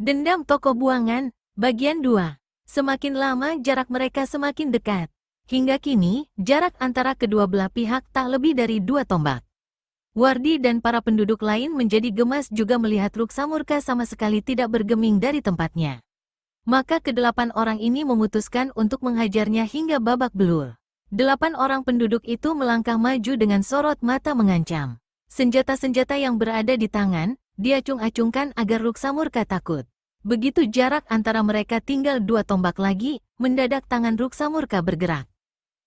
Dendam Toko Buangan, Bagian 2. Semakin lama jarak mereka semakin dekat. Hingga kini, jarak antara kedua belah pihak tak lebih dari 2 tombak. Wardi dan para penduduk lain menjadi gemas juga melihat Ruksamurka sama sekali tidak bergeming dari tempatnya. Maka kedelapan orang ini memutuskan untuk menghajarnya hingga babak belur. 8 orang penduduk itu melangkah maju dengan sorot mata mengancam. Senjata-senjata yang berada di tangan, diacung-acungkan agar Ruksamurka takut. Begitu jarak antara mereka tinggal 2 tombak lagi, mendadak tangan Ruksamurka bergerak.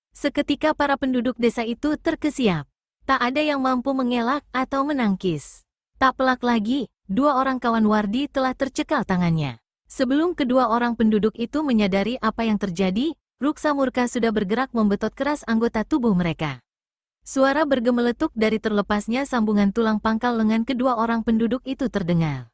Seketika para penduduk desa itu terkesiap. Tak ada yang mampu mengelak atau menangkis. Tak pelak lagi, 2 orang kawan Wardi telah tercekal tangannya. Sebelum kedua orang penduduk itu menyadari apa yang terjadi, Ruksamurka sudah bergerak membetot keras anggota tubuh mereka. Suara bergemeletuk dari terlepasnya sambungan tulang pangkal lengan kedua orang penduduk itu terdengar.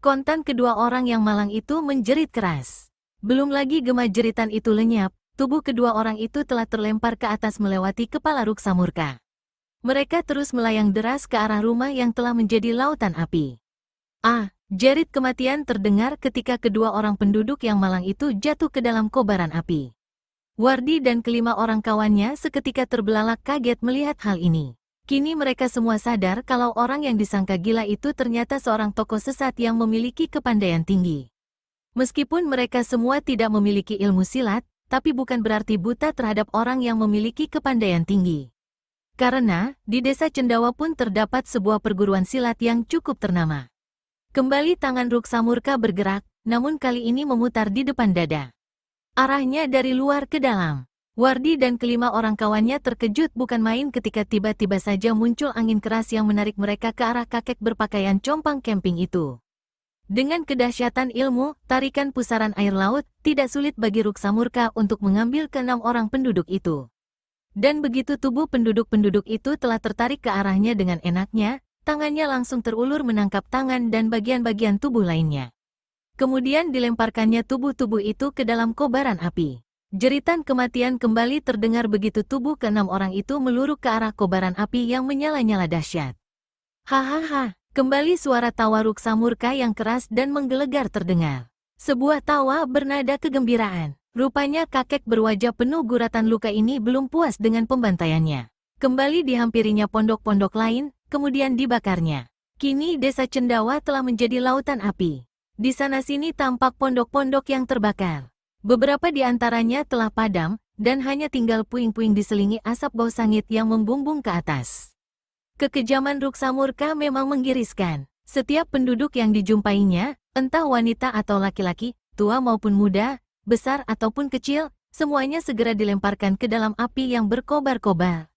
Kontan kedua orang yang malang itu menjerit keras. Belum lagi gema jeritan itu lenyap, tubuh kedua orang itu telah terlempar ke atas melewati kepala Ruksamurka. Mereka terus melayang deras ke arah rumah yang telah menjadi lautan api. Jerit kematian terdengar ketika kedua orang penduduk yang malang itu jatuh ke dalam kobaran api. Wardi dan kelima orang kawannya seketika terbelalak kaget melihat hal ini. Kini mereka semua sadar kalau orang yang disangka gila itu ternyata seorang tokoh sesat yang memiliki kepandaian tinggi. Meskipun mereka semua tidak memiliki ilmu silat, tapi bukan berarti buta terhadap orang yang memiliki kepandaian tinggi. Karena, di desa Cendawa pun terdapat sebuah perguruan silat yang cukup ternama. Kembali tangan Ruksamurka bergerak, namun kali ini memutar di depan dada. Arahnya dari luar ke dalam. Wardi dan kelima orang kawannya terkejut bukan main ketika tiba-tiba saja muncul angin keras yang menarik mereka ke arah kakek berpakaian compang camping itu. Dengan kedahsyatan ilmu, tarikan pusaran air laut, tidak sulit bagi Ruksamurka untuk mengambil ke-6 orang penduduk itu. Dan begitu tubuh penduduk-penduduk itu telah tertarik ke arahnya dengan enaknya, tangannya langsung terulur menangkap tangan dan bagian-bagian tubuh lainnya. Kemudian dilemparkannya tubuh-tubuh itu ke dalam kobaran api. Jeritan kematian kembali terdengar begitu tubuh ke-6 orang itu meluruk ke arah kobaran api yang menyala-nyala dahsyat. Hahaha, kembali suara tawa Ruksamurka yang keras dan menggelegar terdengar. Sebuah tawa bernada kegembiraan. Rupanya kakek berwajah penuh guratan luka ini belum puas dengan pembantaiannya. Kembali dihampirinya pondok-pondok lain, kemudian dibakarnya. Kini desa Cendawa telah menjadi lautan api. Di sana-sini tampak pondok-pondok yang terbakar. Beberapa di antaranya telah padam, dan hanya tinggal puing-puing diselingi asap bau sangit yang membumbung ke atas. Kekejaman Ruksamurka memang menggiriskan. Setiap penduduk yang dijumpainya, entah wanita atau laki-laki, tua maupun muda, besar ataupun kecil, semuanya segera dilemparkan ke dalam api yang berkobar-kobar.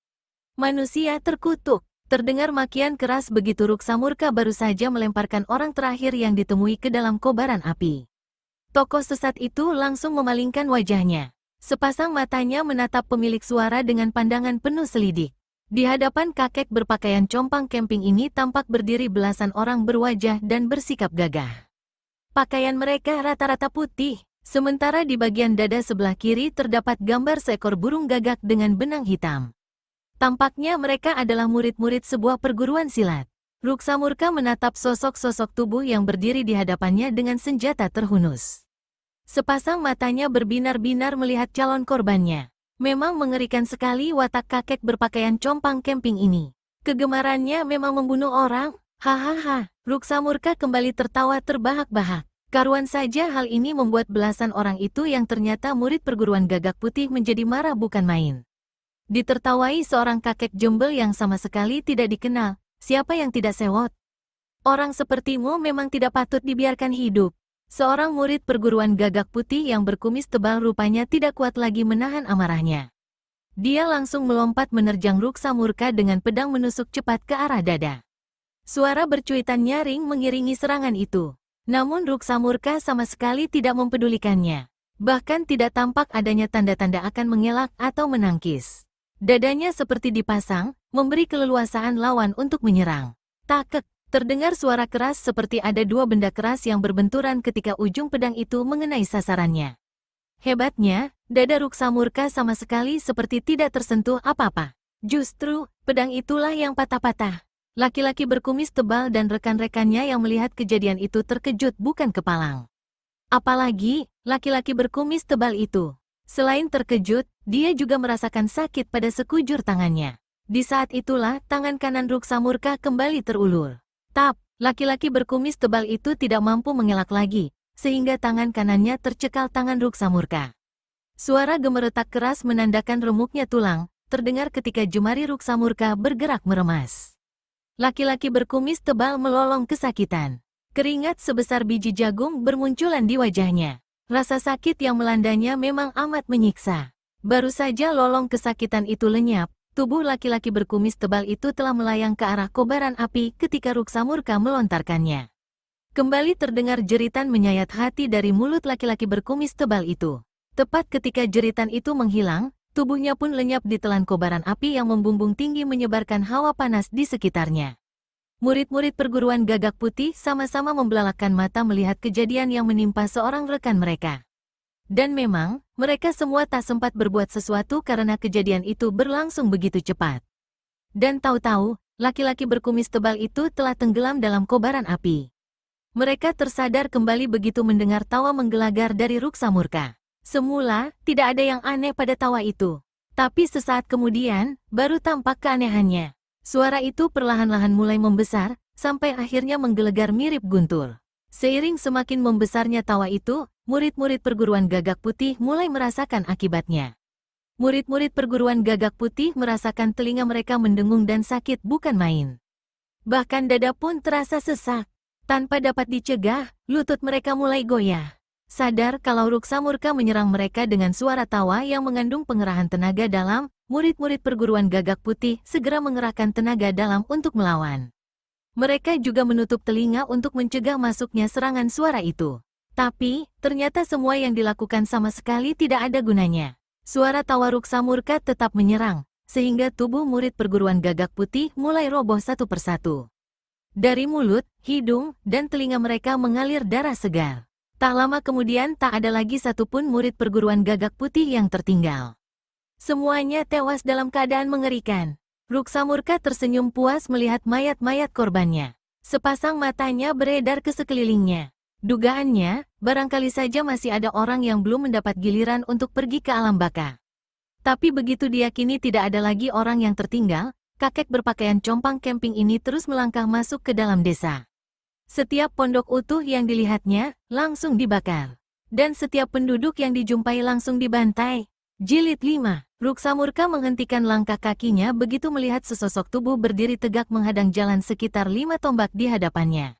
Manusia terkutuk. Terdengar makian keras begitu Ruksamurka baru saja melemparkan orang terakhir yang ditemui ke dalam kobaran api. Tokoh sesat itu langsung memalingkan wajahnya. Sepasang matanya menatap pemilik suara dengan pandangan penuh selidik. Di hadapan kakek berpakaian compang camping ini tampak berdiri belasan orang berwajah dan bersikap gagah. Pakaian mereka rata-rata putih, sementara di bagian dada sebelah kiri terdapat gambar seekor burung gagak dengan benang hitam. Tampaknya mereka adalah murid-murid sebuah perguruan silat. Ruksamurka menatap sosok-sosok tubuh yang berdiri di hadapannya dengan senjata terhunus. Sepasang matanya berbinar-binar melihat calon korbannya. Memang mengerikan sekali watak kakek berpakaian compang camping ini. Kegemarannya memang membunuh orang. Hahaha, Ruksamurka kembali tertawa terbahak-bahak. Karuan saja hal ini membuat belasan orang itu yang ternyata murid perguruan gagak putih menjadi marah bukan main. Ditertawai seorang kakek jembel yang sama sekali tidak dikenal. Siapa yang tidak sewot? Orang sepertimu memang tidak patut dibiarkan hidup. Seorang murid perguruan gagak putih yang berkumis tebal rupanya tidak kuat lagi menahan amarahnya. Dia langsung melompat menerjang Ruksamurka dengan pedang menusuk cepat ke arah dada. Suara bercuitan nyaring mengiringi serangan itu. Namun Ruksamurka sama sekali tidak mempedulikannya. Bahkan tidak tampak adanya tanda-tanda akan mengelak atau menangkis. Dadanya seperti dipasang, memberi keleluasaan lawan untuk menyerang. Takek. Terdengar suara keras seperti ada 2 benda keras yang berbenturan ketika ujung pedang itu mengenai sasarannya. Hebatnya, dada Ruksamurka sama sekali seperti tidak tersentuh apa-apa. Justru, pedang itulah yang patah-patah. Laki-laki berkumis tebal dan rekan-rekannya yang melihat kejadian itu terkejut bukan kepalang. Apalagi, laki-laki berkumis tebal itu. Selain terkejut, dia juga merasakan sakit pada sekujur tangannya. Di saat itulah, tangan kanan Ruksamurka kembali terulur. Laki-laki berkumis tebal itu tidak mampu mengelak lagi, sehingga tangan kanannya tercekal tangan Ruksamurka. Suara gemeretak keras menandakan remuknya tulang, terdengar ketika jemari Ruksamurka bergerak meremas. Laki-laki berkumis tebal melolong kesakitan. Keringat sebesar biji jagung bermunculan di wajahnya. Rasa sakit yang melandanya memang amat menyiksa. Baru saja lolong kesakitan itu lenyap, tubuh laki-laki berkumis tebal itu telah melayang ke arah kobaran api ketika Ruksamurka melontarkannya. Kembali terdengar jeritan menyayat hati dari mulut laki-laki berkumis tebal itu. Tepat ketika jeritan itu menghilang, tubuhnya pun lenyap ditelan kobaran api yang membumbung tinggi menyebarkan hawa panas di sekitarnya. Murid-murid perguruan Gagak Putih sama-sama membelalakkan mata melihat kejadian yang menimpa seorang rekan mereka. Dan memang, mereka semua tak sempat berbuat sesuatu karena kejadian itu berlangsung begitu cepat. Dan tahu-tahu, laki-laki berkumis tebal itu telah tenggelam dalam kobaran api. Mereka tersadar kembali begitu mendengar tawa menggelagar dari Ruksamurka. Semula, tidak ada yang aneh pada tawa itu. Tapi sesaat kemudian, baru tampak keanehannya. Suara itu perlahan-lahan mulai membesar, sampai akhirnya menggelegar mirip guntur. Seiring semakin membesarnya tawa itu, murid-murid perguruan Gagak Putih mulai merasakan akibatnya. Murid-murid perguruan Gagak Putih merasakan telinga mereka mendengung dan sakit bukan main. Bahkan dada pun terasa sesak. Tanpa dapat dicegah, lutut mereka mulai goyah. Sadar kalau Ruksamurka menyerang mereka dengan suara tawa yang mengandung pengerahan tenaga dalam, murid-murid perguruan Gagak Putih segera mengerahkan tenaga dalam untuk melawan. Mereka juga menutup telinga untuk mencegah masuknya serangan suara itu. Tapi, ternyata semua yang dilakukan sama sekali tidak ada gunanya. Suara tawa Ruksamurka tetap menyerang, sehingga tubuh murid perguruan Gagak Putih mulai roboh satu persatu. Dari mulut, hidung, dan telinga mereka mengalir darah segar. Tak lama kemudian tak ada lagi satupun murid perguruan Gagak Putih yang tertinggal. Semuanya tewas dalam keadaan mengerikan. Ruksamurka tersenyum puas melihat mayat-mayat korbannya. Sepasang matanya beredar ke sekelilingnya. Dugaannya, barangkali saja masih ada orang yang belum mendapat giliran untuk pergi ke alam baka. Tapi begitu diyakini tidak ada lagi orang yang tertinggal, kakek berpakaian compang camping ini terus melangkah masuk ke dalam desa. Setiap pondok utuh yang dilihatnya, langsung dibakar. Dan setiap penduduk yang dijumpai langsung dibantai. Jilid 5. Ruksamurka menghentikan langkah kakinya begitu melihat sesosok tubuh berdiri tegak menghadang jalan sekitar 5 tombak di hadapannya.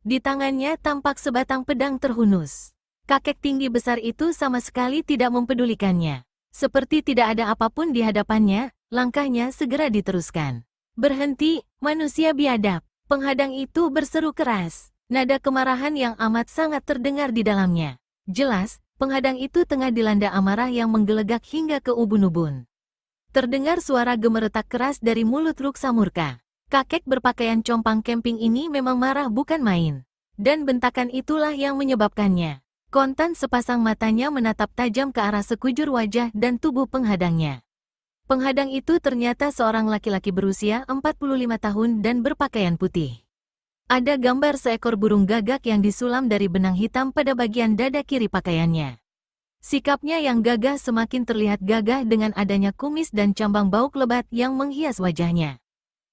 Di tangannya tampak sebatang pedang terhunus. Kakek tinggi besar itu sama sekali tidak mempedulikannya. Seperti tidak ada apapun di hadapannya, langkahnya segera diteruskan. "Berhenti, manusia biadab!" Penghadang itu berseru keras. Nada kemarahan yang amat sangat terdengar di dalamnya. Jelas, penghadang itu tengah dilanda amarah yang menggelegak hingga ke ubun-ubun. Terdengar suara gemeretak keras dari mulut Ruksamurka. Kakek berpakaian compang camping ini memang marah bukan main. Dan bentakan itulah yang menyebabkannya. Kontan sepasang matanya menatap tajam ke arah sekujur wajah dan tubuh penghadangnya. Penghadang itu ternyata seorang laki-laki berusia 45 tahun dan berpakaian putih. Ada gambar seekor burung gagak yang disulam dari benang hitam pada bagian dada kiri pakaiannya. Sikapnya yang gagah semakin terlihat gagah dengan adanya kumis dan cambang bauk lebat yang menghias wajahnya.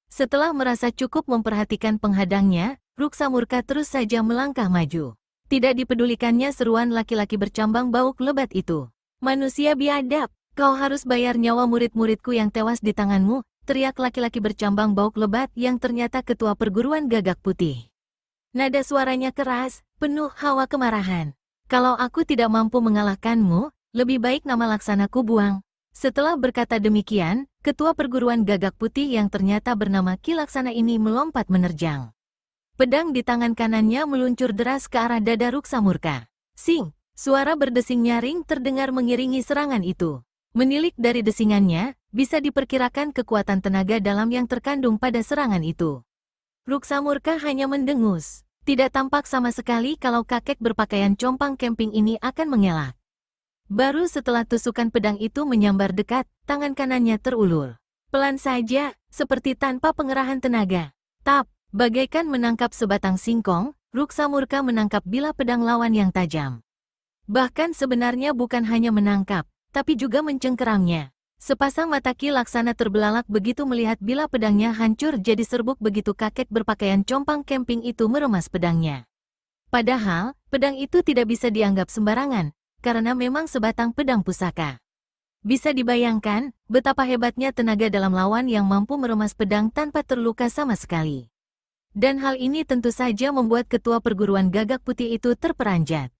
Setelah merasa cukup memperhatikan penghadangnya, Ruksamurka terus saja melangkah maju. Tidak dipedulikannya seruan laki-laki bercambang bauk lebat itu. "Manusia biadab! Kau harus bayar nyawa murid-muridku yang tewas di tanganmu," teriak laki-laki bercambang bauk lebat yang ternyata ketua perguruan Gagak Putih. Nada suaranya keras, penuh hawa kemarahan. "Kalau aku tidak mampu mengalahkanmu, lebih baik nama laksanaku buang." Setelah berkata demikian, ketua perguruan Gagak Putih yang ternyata bernama Ki Laksana ini melompat menerjang. Pedang di tangan kanannya meluncur deras ke arah dada Ruksamurka. "Sing!" Suara berdesing nyaring terdengar mengiringi serangan itu. Menilik dari desingannya, bisa diperkirakan kekuatan tenaga dalam yang terkandung pada serangan itu. Ruksamurka hanya mendengus. Tidak tampak sama sekali kalau kakek berpakaian compang camping ini akan mengelak. Baru setelah tusukan pedang itu menyambar dekat, tangan kanannya terulur. Pelan saja, seperti tanpa pengerahan tenaga. Tap, bagaikan menangkap sebatang singkong, Ruksa Murka menangkap bilah pedang lawan yang tajam. Bahkan sebenarnya bukan hanya menangkap, tapi juga mencengkeramnya. Sepasang mata Ki Laksana terbelalak begitu melihat bilah pedangnya hancur jadi serbuk begitu kakek berpakaian compang camping itu meremas pedangnya. Padahal, pedang itu tidak bisa dianggap sembarangan, karena memang sebatang pedang pusaka. Bisa dibayangkan, betapa hebatnya tenaga dalam lawan yang mampu meremas pedang tanpa terluka sama sekali. Dan hal ini tentu saja membuat ketua perguruan Gagak Putih itu terperanjat.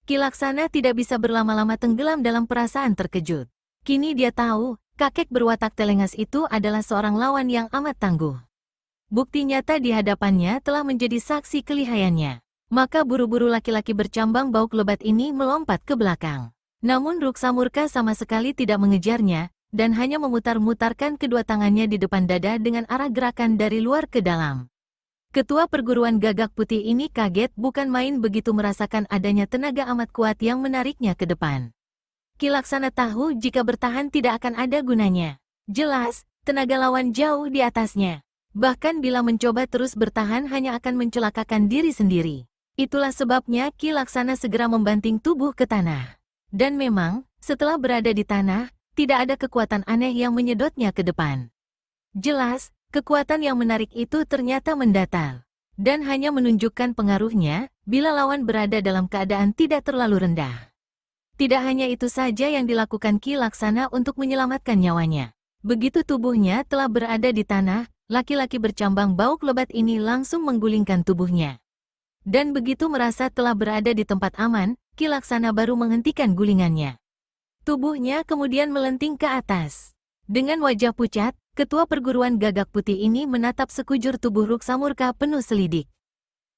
Ki Laksana tidak bisa berlama-lama tenggelam dalam perasaan terkejut. Kini dia tahu, kakek berwatak telengas itu adalah seorang lawan yang amat tangguh. Bukti nyata di hadapannya telah menjadi saksi kelihayannya. Maka buru-buru laki-laki bercambang bauk lebat ini melompat ke belakang. Namun Ruksa Murka sama sekali tidak mengejarnya, dan hanya memutar-mutarkan kedua tangannya di depan dada dengan arah gerakan dari luar ke dalam. Ketua perguruan Gagak Putih ini kaget bukan main begitu merasakan adanya tenaga amat kuat yang menariknya ke depan. Ki Laksana tahu jika bertahan tidak akan ada gunanya. Jelas, tenaga lawan jauh di atasnya. Bahkan bila mencoba terus bertahan hanya akan mencelakakan diri sendiri. Itulah sebabnya Ki Laksana segera membanting tubuh ke tanah. Dan memang, setelah berada di tanah, tidak ada kekuatan aneh yang menyedotnya ke depan. Jelas, kekuatan yang menarik itu ternyata mendatar. Dan hanya menunjukkan pengaruhnya, bila lawan berada dalam keadaan tidak terlalu rendah. Tidak hanya itu saja yang dilakukan Ki Laksana untuk menyelamatkan nyawanya. Begitu tubuhnya telah berada di tanah, laki-laki bercambang bauk lebat ini langsung menggulingkan tubuhnya. Dan begitu merasa telah berada di tempat aman, Ki Laksana baru menghentikan gulingannya. Tubuhnya kemudian melenting ke atas. Dengan wajah pucat, ketua perguruan Gagak Putih ini menatap sekujur tubuh Ruksa Murka penuh selidik.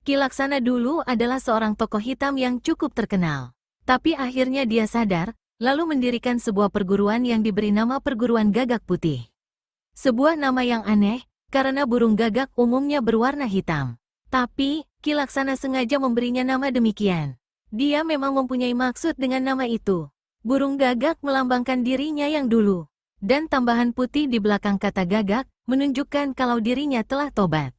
Ki Laksana dulu adalah seorang tokoh hitam yang cukup terkenal. Tapi akhirnya dia sadar, lalu mendirikan sebuah perguruan yang diberi nama Perguruan Gagak Putih. Sebuah nama yang aneh, karena burung gagak umumnya berwarna hitam. Tapi, Ki Laksana sengaja memberinya nama demikian. Dia memang mempunyai maksud dengan nama itu. Burung gagak melambangkan dirinya yang dulu. Dan tambahan putih di belakang kata gagak, menunjukkan kalau dirinya telah tobat.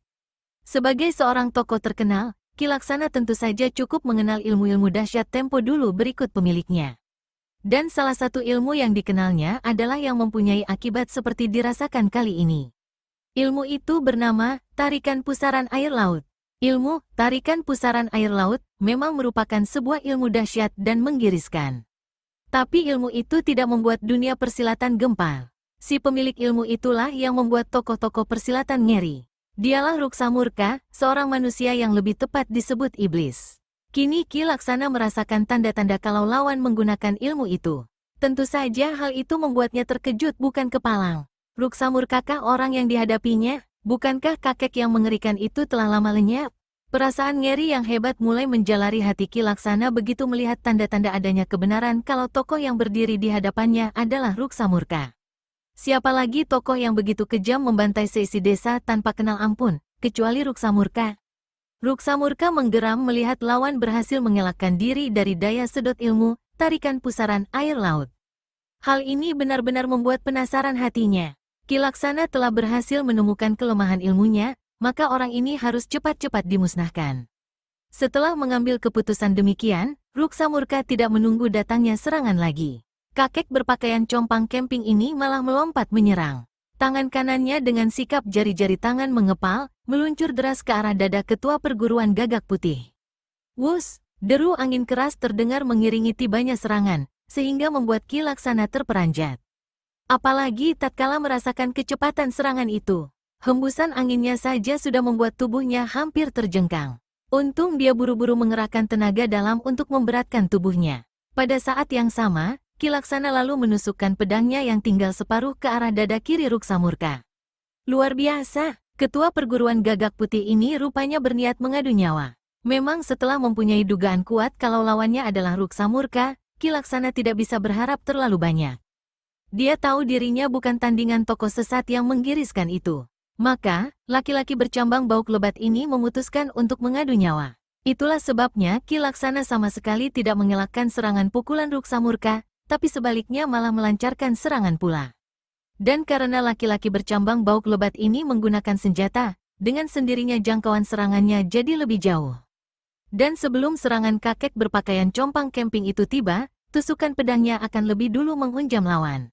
Sebagai seorang tokoh terkenal, Ki Laksana tentu saja cukup mengenal ilmu-ilmu dahsyat tempo dulu berikut pemiliknya. Dan salah satu ilmu yang dikenalnya adalah yang mempunyai akibat seperti dirasakan kali ini. Ilmu itu bernama tarikan pusaran air laut. Ilmu tarikan pusaran air laut memang merupakan sebuah ilmu dahsyat dan menggiriskan. Tapi ilmu itu tidak membuat dunia persilatan gempar. Si pemilik ilmu itulah yang membuat tokoh-tokoh persilatan ngeri. Dialah Ruksa Murka, seorang manusia yang lebih tepat disebut iblis. Kini Ki Laksana merasakan tanda-tanda kalau lawan menggunakan ilmu itu. Tentu saja hal itu membuatnya terkejut bukan kepalang. Ruksa Murkakah orang yang dihadapinya? Bukankah kakek yang mengerikan itu telah lama lenyap? Perasaan ngeri yang hebat mulai menjalari hati Ki Laksana begitu melihat tanda-tanda adanya kebenaran kalau tokoh yang berdiri di hadapannya adalah Ruksa Murka. Siapa lagi tokoh yang begitu kejam membantai seisi desa tanpa kenal ampun, kecuali Ruksa Murka? Ruksa Murka menggeram melihat lawan berhasil mengelakkan diri dari daya sedot ilmu, tarikan pusaran air laut. Hal ini benar-benar membuat penasaran hatinya. Ki Laksana telah berhasil menemukan kelemahan ilmunya, maka orang ini harus cepat-cepat dimusnahkan. Setelah mengambil keputusan demikian, Ruksa Murka tidak menunggu datangnya serangan lagi. Kakek berpakaian compang camping ini malah melompat menyerang. Tangan kanannya dengan sikap jari-jari tangan mengepal, meluncur deras ke arah dada ketua perguruan Gagak Putih. Wus, deru angin keras terdengar mengiringi tibanya serangan, sehingga membuat Ki Laksana terperanjat. Apalagi tatkala merasakan kecepatan serangan itu. Hembusan anginnya saja sudah membuat tubuhnya hampir terjengkang. Untung dia buru-buru mengerahkan tenaga dalam untuk memberatkan tubuhnya. Pada saat yang sama, Ki Laksana lalu menusukkan pedangnya yang tinggal separuh ke arah dada kiri Ruksa Murka. Luar biasa, ketua perguruan Gagak Putih ini rupanya berniat mengadu nyawa. Memang setelah mempunyai dugaan kuat kalau lawannya adalah Ruksa Murka, Ki Laksana tidak bisa berharap terlalu banyak. Dia tahu dirinya bukan tandingan tokoh sesat yang menggiriskan itu. Maka, laki-laki bercambang bauk lebat ini memutuskan untuk mengadu nyawa. Itulah sebabnya Ki Laksana sama sekali tidak mengelakkan serangan pukulan Ruksa Murka, tapi sebaliknya malah melancarkan serangan pula. Dan karena laki-laki bercambang bauk lebat ini menggunakan senjata, dengan sendirinya jangkauan serangannya jadi lebih jauh. Dan sebelum serangan kakek berpakaian compang camping itu tiba, tusukan pedangnya akan lebih dulu menghunjam lawan.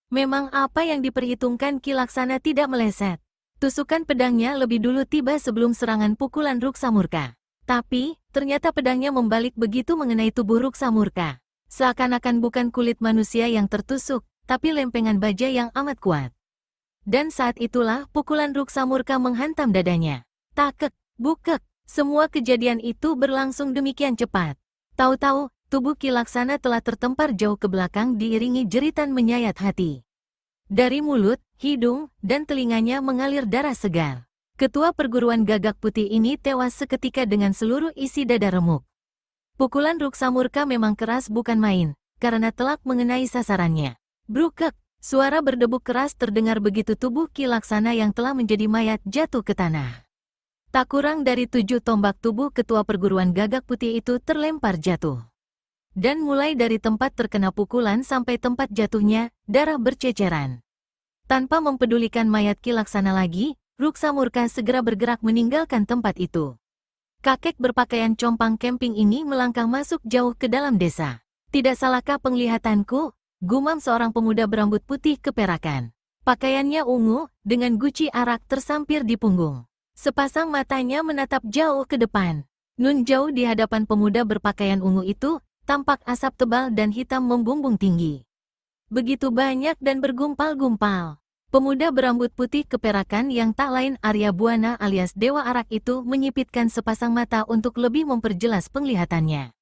Memang apa yang diperhitungkan Ki Laksana tidak meleset. Tusukan pedangnya lebih dulu tiba sebelum serangan pukulan Ruksa Murka. Tapi, ternyata pedangnya membalik begitu mengenai tubuh Ruksa Murka. Seakan-akan bukan kulit manusia yang tertusuk, tapi lempengan baja yang amat kuat. Dan saat itulah pukulan Ruksa Murka menghantam dadanya. Takek, bukek, semua kejadian itu berlangsung demikian cepat. Tahu-tahu, tubuh Ki Laksana telah tertempar jauh ke belakang diiringi jeritan menyayat hati. Dari mulut, hidung, dan telinganya mengalir darah segar. Ketua perguruan Gagak Putih ini tewas seketika dengan seluruh isi dada remuk. Pukulan Ruksa Murka memang keras bukan main, karena telak mengenai sasarannya. Brukek, suara berdebuk keras terdengar begitu tubuh Ki Laksana yang telah menjadi mayat jatuh ke tanah. Tak kurang dari 7 tombak tubuh ketua perguruan Gagak Putih itu terlempar jatuh. Dan mulai dari tempat terkena pukulan sampai tempat jatuhnya, darah berceceran. Tanpa mempedulikan mayat Ki Laksana lagi, Ruksa Murka segera bergerak meninggalkan tempat itu. Kakek berpakaian compang camping ini melangkah masuk jauh ke dalam desa. Tidak salahkah penglihatanku? Gumam seorang pemuda berambut putih keperakan. Pakaiannya ungu, dengan guci arak tersampir di punggung. Sepasang matanya menatap jauh ke depan. Nun jauh di hadapan pemuda berpakaian ungu itu, tampak asap tebal dan hitam membumbung tinggi. Begitu banyak dan bergumpal-gumpal. Pemuda berambut putih keperakan yang tak lain Arya Buana alias Dewa Arak itu menyipitkan sepasang mata untuk lebih memperjelas penglihatannya.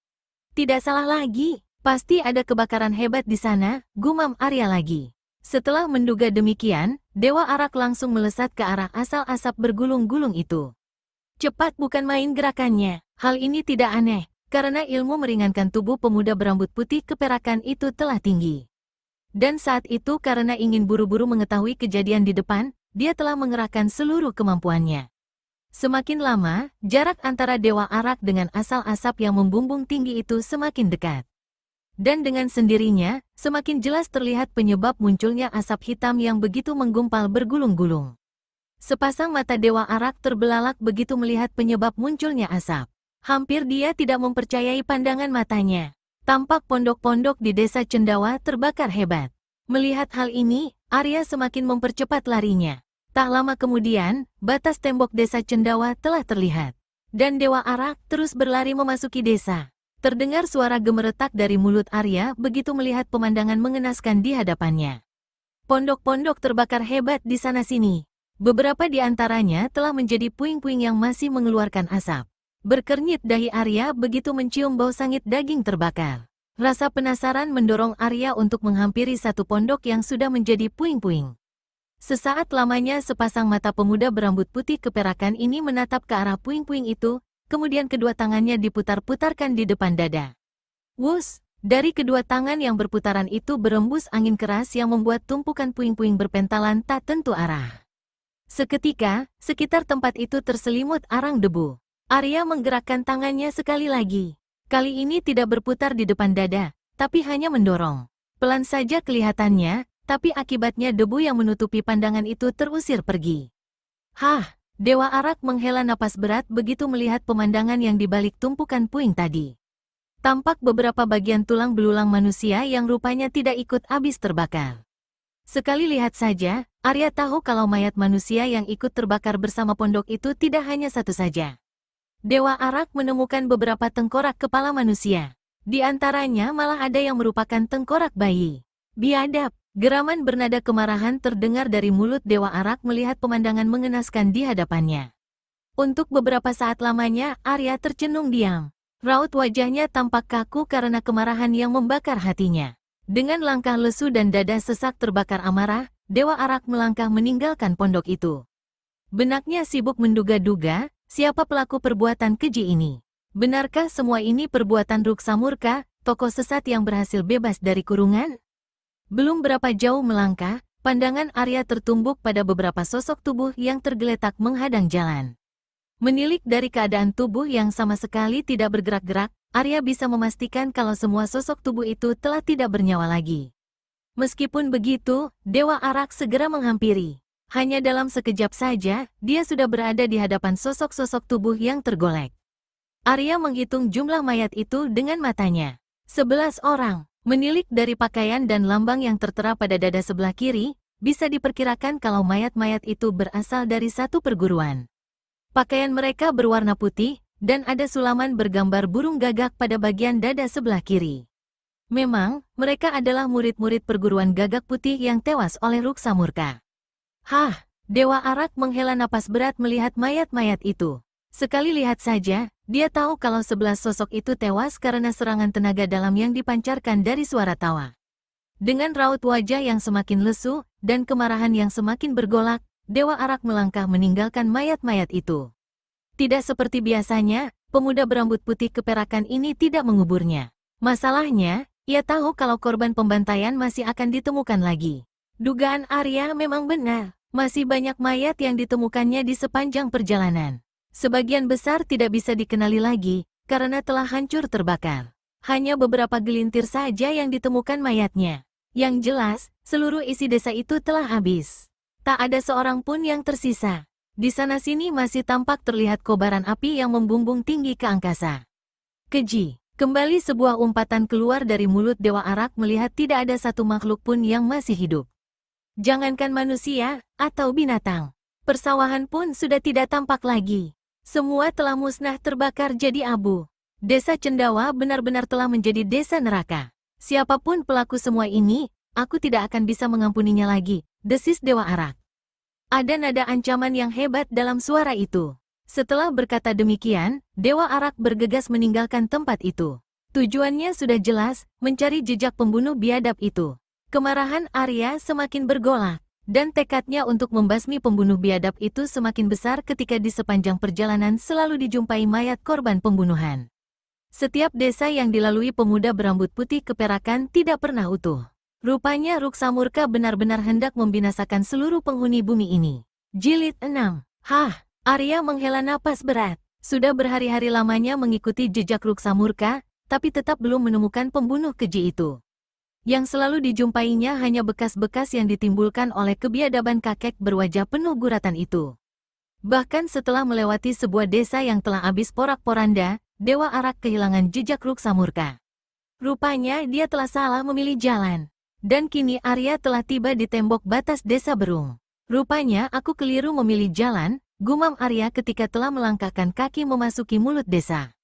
Tidak salah lagi, pasti ada kebakaran hebat di sana, gumam Arya lagi. Setelah menduga demikian, Dewa Arak langsung melesat ke arah asal asap bergulung-gulung itu. Cepat bukan main gerakannya, hal ini tidak aneh, karena ilmu meringankan tubuh pemuda berambut putih keperakan itu telah tinggi. Dan saat itu karena ingin buru-buru mengetahui kejadian di depan, dia telah mengerahkan seluruh kemampuannya. Semakin lama, jarak antara Dewa Arak dengan asal asap yang membumbung tinggi itu semakin dekat. Dan dengan sendirinya, semakin jelas terlihat penyebab munculnya asap hitam yang begitu menggumpal bergulung-gulung. Sepasang mata Dewa Arak terbelalak begitu melihat penyebab munculnya asap. Hampir dia tidak mempercayai pandangan matanya. Tampak pondok-pondok di desa Cendawa terbakar hebat. Melihat hal ini, Arya semakin mempercepat larinya. Tak lama kemudian, batas tembok desa Cendawa telah terlihat. Dan Dewa Arak terus berlari memasuki desa. Terdengar suara gemeretak dari mulut Arya begitu melihat pemandangan mengenaskan di hadapannya. Pondok-pondok terbakar hebat di sana-sini. Beberapa di antaranya telah menjadi puing-puing yang masih mengeluarkan asap. Berkernyit dahi Arya begitu mencium bau sangit daging terbakar. Rasa penasaran mendorong Arya untuk menghampiri satu pondok yang sudah menjadi puing-puing. Sesaat lamanya sepasang mata pemuda berambut putih keperakan ini menatap ke arah puing-puing itu, kemudian kedua tangannya diputar-putarkan di depan dada. Wus! Dari kedua tangan yang berputaran itu berembus angin keras yang membuat tumpukan puing-puing berpentalan tak tentu arah. Seketika, sekitar tempat itu terselimut arang debu. Arya menggerakkan tangannya sekali lagi. Kali ini tidak berputar di depan dada, tapi hanya mendorong. Pelan saja kelihatannya, tapi akibatnya debu yang menutupi pandangan itu terusir pergi. Hah! Dewa Arak menghela napas berat begitu melihat pemandangan yang dibalik tumpukan puing tadi. Tampak beberapa bagian tulang belulang manusia yang rupanya tidak ikut habis terbakar. Sekali lihat saja, Arya tahu kalau mayat manusia yang ikut terbakar bersama pondok itu tidak hanya satu saja. Dewa Arak menemukan beberapa tengkorak kepala manusia. Di antaranya malah ada yang merupakan tengkorak bayi. Biadab, geraman bernada kemarahan terdengar dari mulut Dewa Arak melihat pemandangan mengenaskan di hadapannya. Untuk beberapa saat lamanya, Arya tercenung diam. Raut wajahnya tampak kaku karena kemarahan yang membakar hatinya. Dengan langkah lesu dan dada sesak terbakar amarah, Dewa Arak melangkah meninggalkan pondok itu. Benaknya sibuk menduga-duga, siapa pelaku perbuatan keji ini? Benarkah semua ini perbuatan Ruksa Murka, tokoh sesat yang berhasil bebas dari kurungan? Belum berapa jauh melangkah, pandangan Arya tertumbuk pada beberapa sosok tubuh yang tergeletak menghadang jalan. Menilik dari keadaan tubuh yang sama sekali tidak bergerak-gerak, Arya bisa memastikan kalau semua sosok tubuh itu telah tidak bernyawa lagi. Meskipun begitu, Dewa Arak segera menghampiri. Hanya dalam sekejap saja, dia sudah berada di hadapan sosok-sosok tubuh yang tergolek. Arya menghitung jumlah mayat itu dengan matanya. 11 orang. Menilik dari pakaian dan lambang yang tertera pada dada sebelah kiri, bisa diperkirakan kalau mayat-mayat itu berasal dari satu perguruan. Pakaian mereka berwarna putih, dan ada sulaman bergambar burung gagak pada bagian dada sebelah kiri. Memang, mereka adalah murid-murid perguruan gagak putih yang tewas oleh Ruksa Murka. Hah, Dewa Arak menghela napas berat melihat mayat-mayat itu. Sekali lihat saja, dia tahu kalau 11 sosok itu tewas karena serangan tenaga dalam yang dipancarkan dari suara tawa. Dengan raut wajah yang semakin lesu, dan kemarahan yang semakin bergolak, Dewa Arak melangkah meninggalkan mayat-mayat itu. Tidak seperti biasanya, pemuda berambut putih keperakan ini tidak menguburnya. Masalahnya, ia tahu kalau korban pembantaian masih akan ditemukan lagi. Dugaan Arya memang benar, masih banyak mayat yang ditemukannya di sepanjang perjalanan. Sebagian besar tidak bisa dikenali lagi, karena telah hancur terbakar. Hanya beberapa gelintir saja yang ditemukan mayatnya. Yang jelas, seluruh isi desa itu telah habis. Tak ada seorang pun yang tersisa. Di sana-sini masih tampak terlihat kobaran api yang membumbung tinggi ke angkasa. Keji. Kembali sebuah umpatan keluar dari mulut Dewa Arak melihat tidak ada satu makhluk pun yang masih hidup. Jangankan manusia, atau binatang. Persawahan pun sudah tidak tampak lagi. Semua telah musnah terbakar jadi abu. Desa Cendawa benar-benar telah menjadi desa neraka. Siapapun pelaku semua ini, aku tidak akan bisa mengampuninya lagi, desis Dewa Arak. Ada nada ancaman yang hebat dalam suara itu. Setelah berkata demikian, Dewa Arak bergegas meninggalkan tempat itu. Tujuannya sudah jelas, mencari jejak pembunuh biadab itu. Kemarahan Arya semakin bergolak. Dan tekadnya untuk membasmi pembunuh biadab itu semakin besar ketika di sepanjang perjalanan selalu dijumpai mayat korban pembunuhan. Setiap desa yang dilalui pemuda berambut putih keperakan tidak pernah utuh. Rupanya Ruksa Murka benar-benar hendak membinasakan seluruh penghuni bumi ini. Jilid 6. Hah, Arya menghela napas berat. Sudah berhari-hari lamanya mengikuti jejak Ruksa Murka, tapi tetap belum menemukan pembunuh keji itu. Yang selalu dijumpainya hanya bekas-bekas yang ditimbulkan oleh kebiadaban kakek berwajah penuh guratan itu. Bahkan setelah melewati sebuah desa yang telah habis porak-poranda, Dewa Arak kehilangan jejak Ruksa Murka. Rupanya dia telah salah memilih jalan. Dan kini Arya telah tiba di tembok batas desa Berung. Rupanya aku keliru memilih jalan, gumam Arya ketika telah melangkahkan kaki memasuki mulut desa.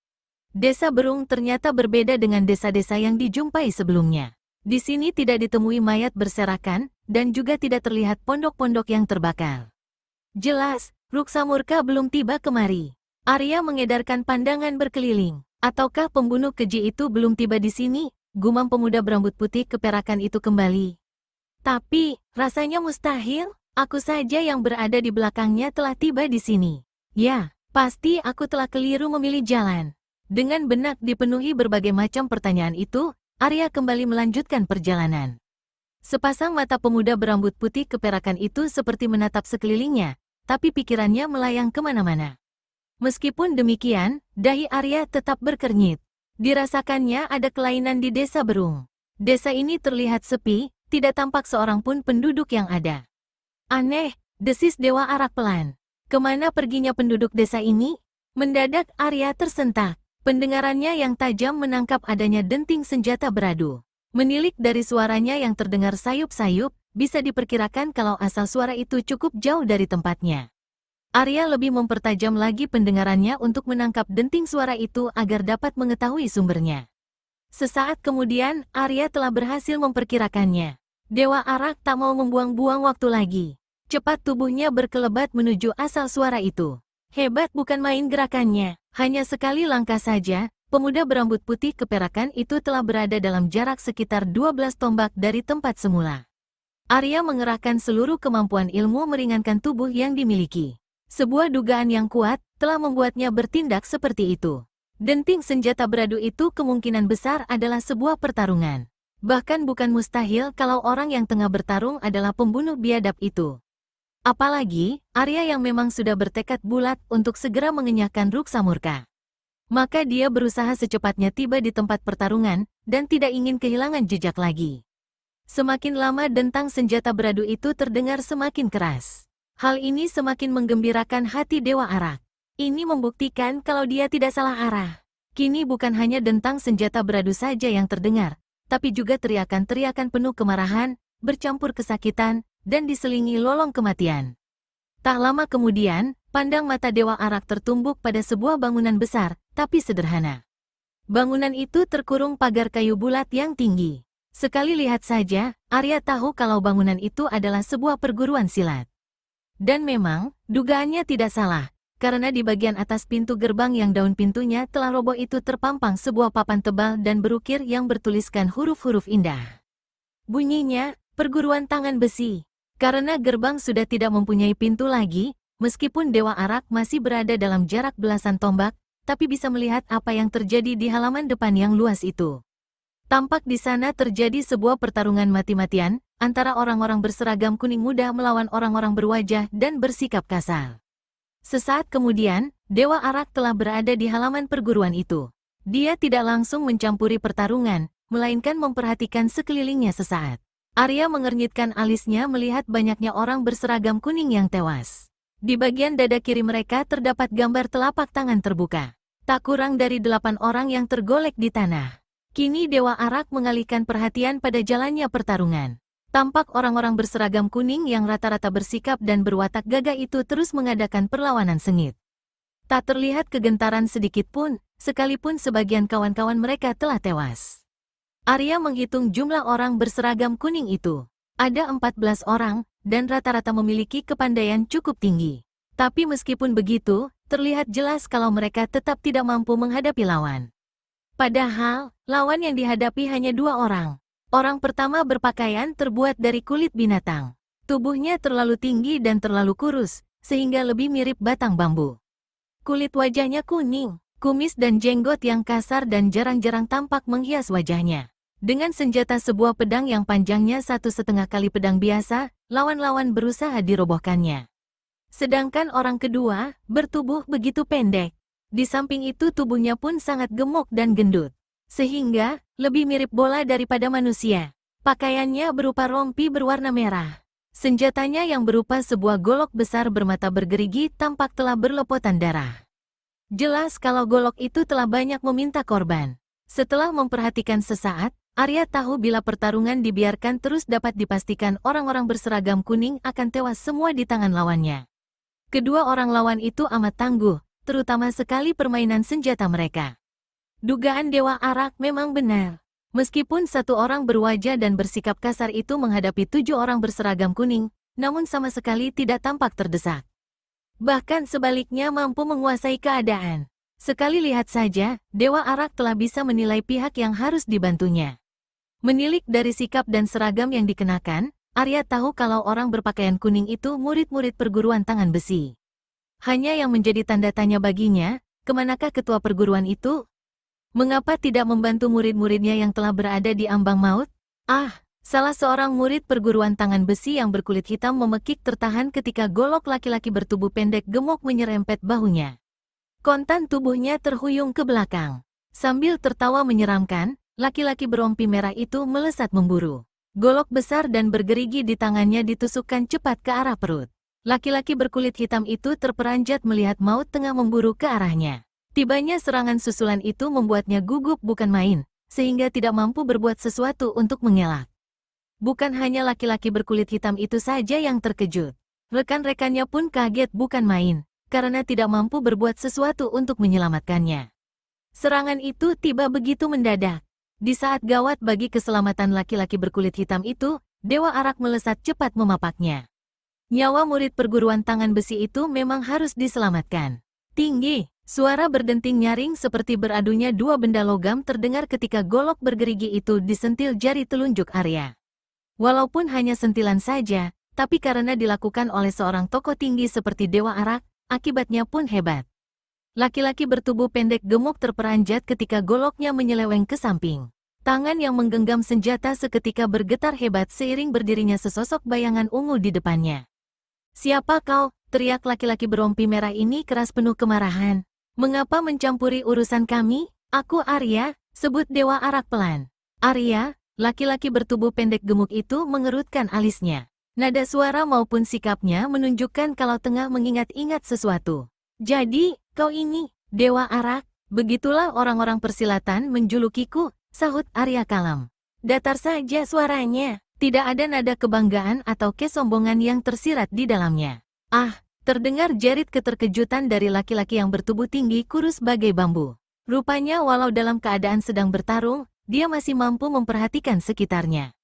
Desa Berung ternyata berbeda dengan desa-desa yang dijumpai sebelumnya. Di sini tidak ditemui mayat berserakan, dan juga tidak terlihat pondok-pondok yang terbakar. Jelas, Ruksa Murka belum tiba kemari. Arya mengedarkan pandangan berkeliling. Ataukah pembunuh keji itu belum tiba di sini? Gumam pemuda berambut putih keperakan itu kembali. Tapi, rasanya mustahil, aku saja yang berada di belakangnya telah tiba di sini. Ya, pasti aku telah keliru memilih jalan. Dengan benak dipenuhi berbagai macam pertanyaan itu, Arya kembali melanjutkan perjalanan. Sepasang mata pemuda berambut putih keperakan itu seperti menatap sekelilingnya, tapi pikirannya melayang kemana-mana. Meskipun demikian, dahi Arya tetap berkernyit. Dirasakannya ada kelainan di desa Berung. Desa ini terlihat sepi, tidak tampak seorang pun penduduk yang ada. Aneh, desis Dewa Arak pelan. Kemana perginya penduduk desa ini? Mendadak Arya tersentak. Pendengarannya yang tajam menangkap adanya denting senjata beradu. Menilik dari suaranya yang terdengar sayup-sayup, bisa diperkirakan kalau asal suara itu cukup jauh dari tempatnya. Arya lebih mempertajam lagi pendengarannya untuk menangkap denting suara itu agar dapat mengetahui sumbernya. Sesaat kemudian, Arya telah berhasil memperkirakannya. Dewa Arak tak mau membuang-buang waktu lagi. Cepat tubuhnya berkelebat menuju asal suara itu. Hebat bukan main gerakannya. Hanya sekali langkah saja, pemuda berambut putih keperakan itu telah berada dalam jarak sekitar 12 tombak dari tempat semula. Arya mengerahkan seluruh kemampuan ilmu meringankan tubuh yang dimiliki. Sebuah dugaan yang kuat telah membuatnya bertindak seperti itu. Denting senjata beradu itu kemungkinan besar adalah sebuah pertarungan. Bahkan bukan mustahil kalau orang yang tengah bertarung adalah pembunuh biadab itu. Apalagi, Arya yang memang sudah bertekad bulat untuk segera mengenyahkan Ruksa Murka. Maka dia berusaha secepatnya tiba di tempat pertarungan, dan tidak ingin kehilangan jejak lagi. Semakin lama dentang senjata beradu itu terdengar semakin keras. Hal ini semakin menggembirakan hati Dewa Arak. Ini membuktikan kalau dia tidak salah arah. Kini bukan hanya dentang senjata beradu saja yang terdengar, tapi juga teriakan-teriakan penuh kemarahan, bercampur kesakitan, dan diselingi lolong kematian. Tak lama kemudian, pandang mata Dewa Arak tertumbuk pada sebuah bangunan besar, tapi sederhana. Bangunan itu terkurung pagar kayu bulat yang tinggi. Sekali lihat saja, Arya tahu kalau bangunan itu adalah sebuah perguruan silat. Dan memang, dugaannya tidak salah, karena di bagian atas pintu gerbang yang daun pintunya telah roboh itu terpampang sebuah papan tebal dan berukir yang bertuliskan huruf-huruf indah. Bunyinya, perguruan tangan besi. Karena gerbang sudah tidak mempunyai pintu lagi, meskipun Dewa Arak masih berada dalam jarak belasan tombak, tapi bisa melihat apa yang terjadi di halaman depan yang luas itu. Tampak di sana terjadi sebuah pertarungan mati-matian antara orang-orang berseragam kuning muda melawan orang-orang berwajah dan bersikap kasar. Sesaat kemudian, Dewa Arak telah berada di halaman perguruan itu. Dia tidak langsung mencampuri pertarungan, melainkan memperhatikan sekelilingnya sesaat. Arya mengernyitkan alisnya melihat banyaknya orang berseragam kuning yang tewas. Di bagian dada kiri mereka terdapat gambar telapak tangan terbuka. Tak kurang dari 8 orang yang tergolek di tanah. Kini Dewa Arak mengalihkan perhatian pada jalannya pertarungan. Tampak orang-orang berseragam kuning yang rata-rata bersikap dan berwatak gagah itu terus mengadakan perlawanan sengit. Tak terlihat kegentaran sedikit pun, sekalipun sebagian kawan-kawan mereka telah tewas. Arya menghitung jumlah orang berseragam kuning itu. Ada 14 orang, dan rata-rata memiliki kepandaian cukup tinggi. Tapi meskipun begitu, terlihat jelas kalau mereka tetap tidak mampu menghadapi lawan. Padahal, lawan yang dihadapi hanya 2 orang. Orang pertama berpakaian terbuat dari kulit binatang. Tubuhnya terlalu tinggi dan terlalu kurus, sehingga lebih mirip batang bambu. Kulit wajahnya kuning, kumis dan jenggot yang kasar dan jarang-jarang tampak menghias wajahnya. Dengan senjata sebuah pedang yang panjangnya 1,5 kali pedang biasa, lawan-lawan berusaha dirobohkannya. Sedangkan orang kedua, bertubuh begitu pendek. Di samping itu tubuhnya pun sangat gemuk dan gendut. Sehingga, lebih mirip bola daripada manusia. Pakaiannya berupa rompi berwarna merah. Senjatanya yang berupa sebuah golok besar bermata bergerigi tampak telah berlopotan darah. Jelas kalau golok itu telah banyak meminta korban. Setelah memperhatikan sesaat, Arya tahu bila pertarungan dibiarkan terus dapat dipastikan orang-orang berseragam kuning akan tewas semua di tangan lawannya. Kedua orang lawan itu amat tangguh, terutama sekali permainan senjata mereka. Dugaan Dewa Arak memang benar. Meskipun 1 orang berwajah dan bersikap kasar itu menghadapi 7 orang berseragam kuning, namun sama sekali tidak tampak terdesak. Bahkan sebaliknya mampu menguasai keadaan. Sekali lihat saja, Dewa Arak telah bisa menilai pihak yang harus dibantunya. Menilik dari sikap dan seragam yang dikenakan, Arya tahu kalau orang berpakaian kuning itu murid-murid perguruan tangan besi. Hanya yang menjadi tanda tanya baginya, kemanakah ketua perguruan itu? Mengapa tidak membantu murid-muridnya yang telah berada di ambang maut? Salah seorang murid perguruan tangan besi yang berkulit hitam memekik tertahan ketika golok laki-laki bertubuh pendek gemuk menyerempet bahunya. Kontan tubuhnya terhuyung ke belakang. Sambil tertawa menyeramkan, laki-laki berompi merah itu melesat memburu. Golok besar dan bergerigi di tangannya ditusukkan cepat ke arah perut. Laki-laki berkulit hitam itu terperanjat melihat maut tengah memburu ke arahnya. Tibanya serangan susulan itu membuatnya gugup bukan main, sehingga tidak mampu berbuat sesuatu untuk mengelak. Bukan hanya laki-laki berkulit hitam itu saja yang terkejut. Rekan-rekannya pun kaget bukan main, karena tidak mampu berbuat sesuatu untuk menyelamatkannya. Serangan itu tiba begitu mendadak. Di saat gawat bagi keselamatan laki-laki berkulit hitam itu, Dewa Arak melesat cepat memapaknya. Nyawa murid perguruan tangan besi itu memang harus diselamatkan. Tinggi, suara berdenting nyaring seperti beradunya 2 benda logam terdengar ketika golok bergerigi itu disentil jari telunjuk Arya. Walaupun hanya sentilan saja, tapi karena dilakukan oleh seorang tokoh tinggi seperti Dewa Arak, akibatnya pun hebat. Laki-laki bertubuh pendek gemuk terperanjat ketika goloknya menyeleweng ke samping. Tangan yang menggenggam senjata seketika bergetar hebat seiring berdirinya sesosok bayangan ungu di depannya. "Siapa kau?" teriak laki-laki berompi merah ini keras penuh kemarahan. "Mengapa mencampuri urusan kami?" "Aku Arya," sebut Dewa Arak pelan. "Arya?" Laki-laki bertubuh pendek gemuk itu mengerutkan alisnya. Nada suara maupun sikapnya menunjukkan kalau tengah mengingat-ingat sesuatu. Jadi, kau ini, Dewa Arak? Begitulah orang-orang persilatan menjulukiku, sahut Arya kalem. Datar saja suaranya, tidak ada nada kebanggaan atau kesombongan yang tersirat di dalamnya. Ah, terdengar jerit keterkejutan dari laki-laki yang bertubuh tinggi kurus bagai bambu. Rupanya walau dalam keadaan sedang bertarung, dia masih mampu memperhatikan sekitarnya.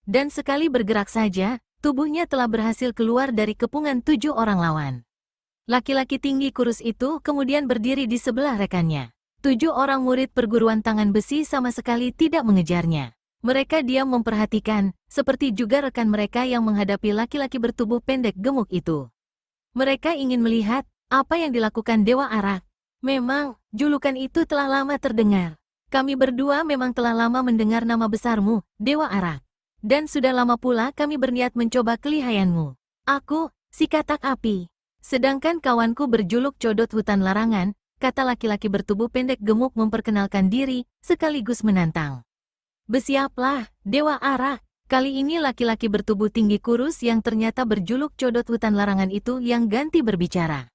Dan sekali bergerak saja, tubuhnya telah berhasil keluar dari kepungan 7 orang lawan. Laki-laki tinggi kurus itu kemudian berdiri di sebelah rekannya. 7 orang murid perguruan tangan besi sama sekali tidak mengejarnya. Mereka diam memperhatikan, seperti juga rekan mereka yang menghadapi laki-laki bertubuh pendek gemuk itu. Mereka ingin melihat apa yang dilakukan Dewa Arak. Memang, julukan itu telah lama terdengar. Kami berdua memang telah lama mendengar nama besarmu, Dewa Arak. Dan sudah lama pula kami berniat mencoba kelihayanmu. Aku, si katak api. Sedangkan kawanku berjuluk Codot Hutan Larangan, kata laki-laki bertubuh pendek gemuk memperkenalkan diri, sekaligus menantang. Bersiaplah, Dewa Arak. Kali ini laki-laki bertubuh tinggi kurus yang ternyata berjuluk Codot Hutan Larangan itu yang ganti berbicara.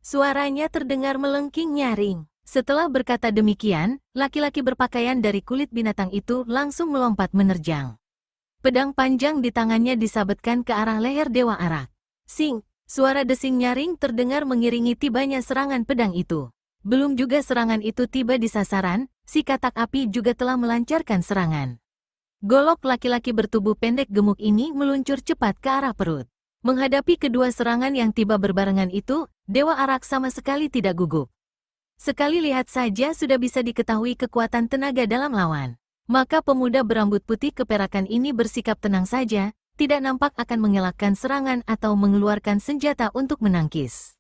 Suaranya terdengar melengking nyaring. Setelah berkata demikian, laki-laki berpakaian dari kulit binatang itu langsung melompat menerjang. Pedang panjang di tangannya disabetkan ke arah leher Dewa Arak. Sing! Suara desing nyaring terdengar mengiringi tibanya serangan pedang itu. Belum juga serangan itu tiba di sasaran, si katak api juga telah melancarkan serangan. Golok laki-laki bertubuh pendek gemuk ini meluncur cepat ke arah perut. Menghadapi kedua serangan yang tiba berbarengan itu, Dewa Arak sama sekali tidak gugup. Sekali lihat saja sudah bisa diketahui kekuatan tenaga dalam lawan. Maka pemuda berambut putih keperakan ini bersikap tenang saja, tidak nampak akan mengelakkan serangan atau mengeluarkan senjata untuk menangkis.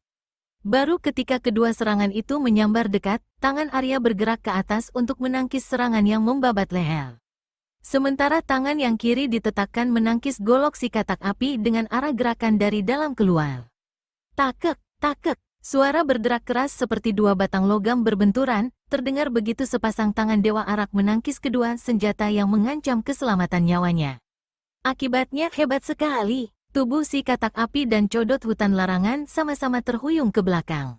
Baru ketika kedua serangan itu menyambar dekat, tangan Arya bergerak ke atas untuk menangkis serangan yang membabat leher. Sementara tangan yang kiri ditetakkan menangkis golok si katak api dengan arah gerakan dari dalam keluar. Takek, takek, suara berderak keras seperti dua batang logam berbenturan, terdengar begitu sepasang tangan Dewa Arak menangkis kedua senjata yang mengancam keselamatan nyawanya. Akibatnya hebat sekali, tubuh si katak api dan Codot Hutan Larangan sama-sama terhuyung ke belakang.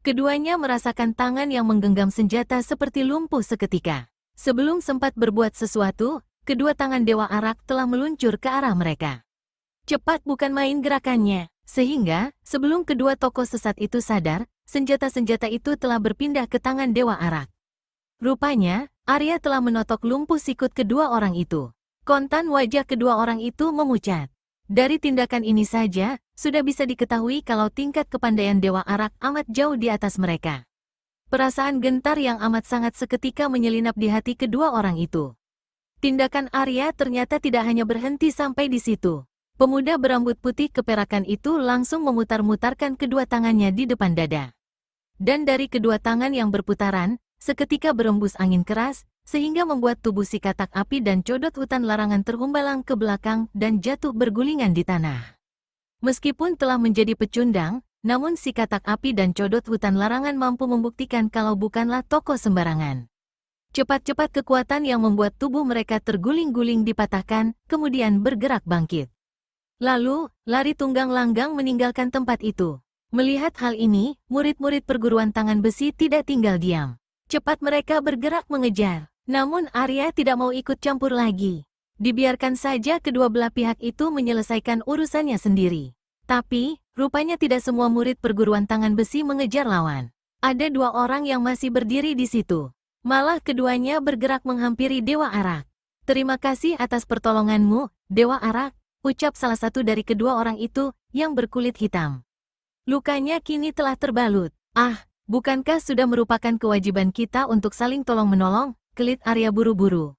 Keduanya merasakan tangan yang menggenggam senjata seperti lumpuh seketika. Sebelum sempat berbuat sesuatu, kedua tangan Dewa Arak telah meluncur ke arah mereka. Cepat bukan main gerakannya, sehingga sebelum kedua tokoh sesat itu sadar, senjata-senjata itu telah berpindah ke tangan Dewa Arak. Rupanya, Arya telah menotok lumpuh sikut kedua orang itu. Kontan wajah kedua orang itu memucat. Dari tindakan ini saja, sudah bisa diketahui kalau tingkat kepandaian Dewa Arak amat jauh di atas mereka. Perasaan gentar yang amat sangat seketika menyelinap di hati kedua orang itu. Tindakan Arya ternyata tidak hanya berhenti sampai di situ. Pemuda berambut putih keperakan itu langsung memutar-mutarkan kedua tangannya di depan dada. Dan dari kedua tangan yang berputaran, seketika berembus angin keras, sehingga membuat tubuh si katak api dan Codot Hutan Larangan terhumbalang ke belakang dan jatuh bergulingan di tanah. Meskipun telah menjadi pecundang, namun si katak api dan Codot Hutan Larangan mampu membuktikan kalau bukanlah tokoh sembarangan. Cepat-cepat kekuatan yang membuat tubuh mereka terguling-guling dipatahkan, kemudian bergerak bangkit. Lalu, lari tunggang langgang meninggalkan tempat itu. Melihat hal ini, murid-murid perguruan tangan besi tidak tinggal diam. Cepat mereka bergerak mengejar. Namun Arya tidak mau ikut campur lagi. Dibiarkan saja kedua belah pihak itu menyelesaikan urusannya sendiri. Tapi, rupanya tidak semua murid perguruan tangan besi mengejar lawan. Ada 2 orang yang masih berdiri di situ. Malah keduanya bergerak menghampiri Dewa Arak. Terima kasih atas pertolonganmu, Dewa Arak, ucap salah satu dari kedua orang itu, yang berkulit hitam. Lukanya kini telah terbalut. Ah, bukankah sudah merupakan kewajiban kita untuk saling tolong-menolong? Kelit Arya buru-buru.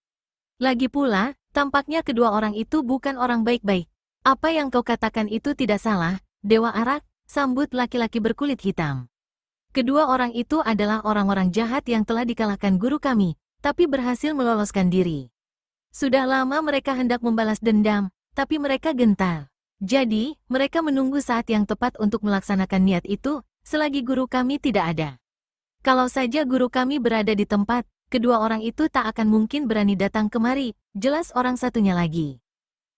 Lagi pula, tampaknya kedua orang itu bukan orang baik-baik. Apa yang kau katakan itu tidak salah, Dewa Arak, sambut laki-laki berkulit hitam. Kedua orang itu adalah orang-orang jahat yang telah dikalahkan guru kami, tapi berhasil meloloskan diri. Sudah lama mereka hendak membalas dendam, tapi mereka gentar. Jadi, mereka menunggu saat yang tepat untuk melaksanakan niat itu, selagi guru kami tidak ada. Kalau saja guru kami berada di tempat, kedua orang itu tak akan mungkin berani datang kemari, jelas orang satunya lagi.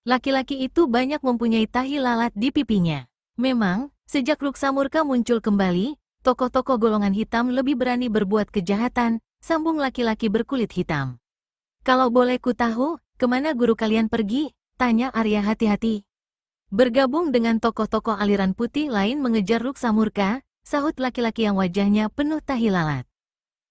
Laki-laki itu banyak mempunyai tahi lalat di pipinya. Memang, sejak Ruksa Murka muncul kembali, tokoh-tokoh golongan hitam lebih berani berbuat kejahatan, sambung laki-laki berkulit hitam. Kalau boleh ku tahu, kemana guru kalian pergi? Tanya Arya hati-hati. Bergabung dengan tokoh-tokoh aliran putih lain mengejar Ruksa Murka, sahut laki-laki yang wajahnya penuh tahi lalat.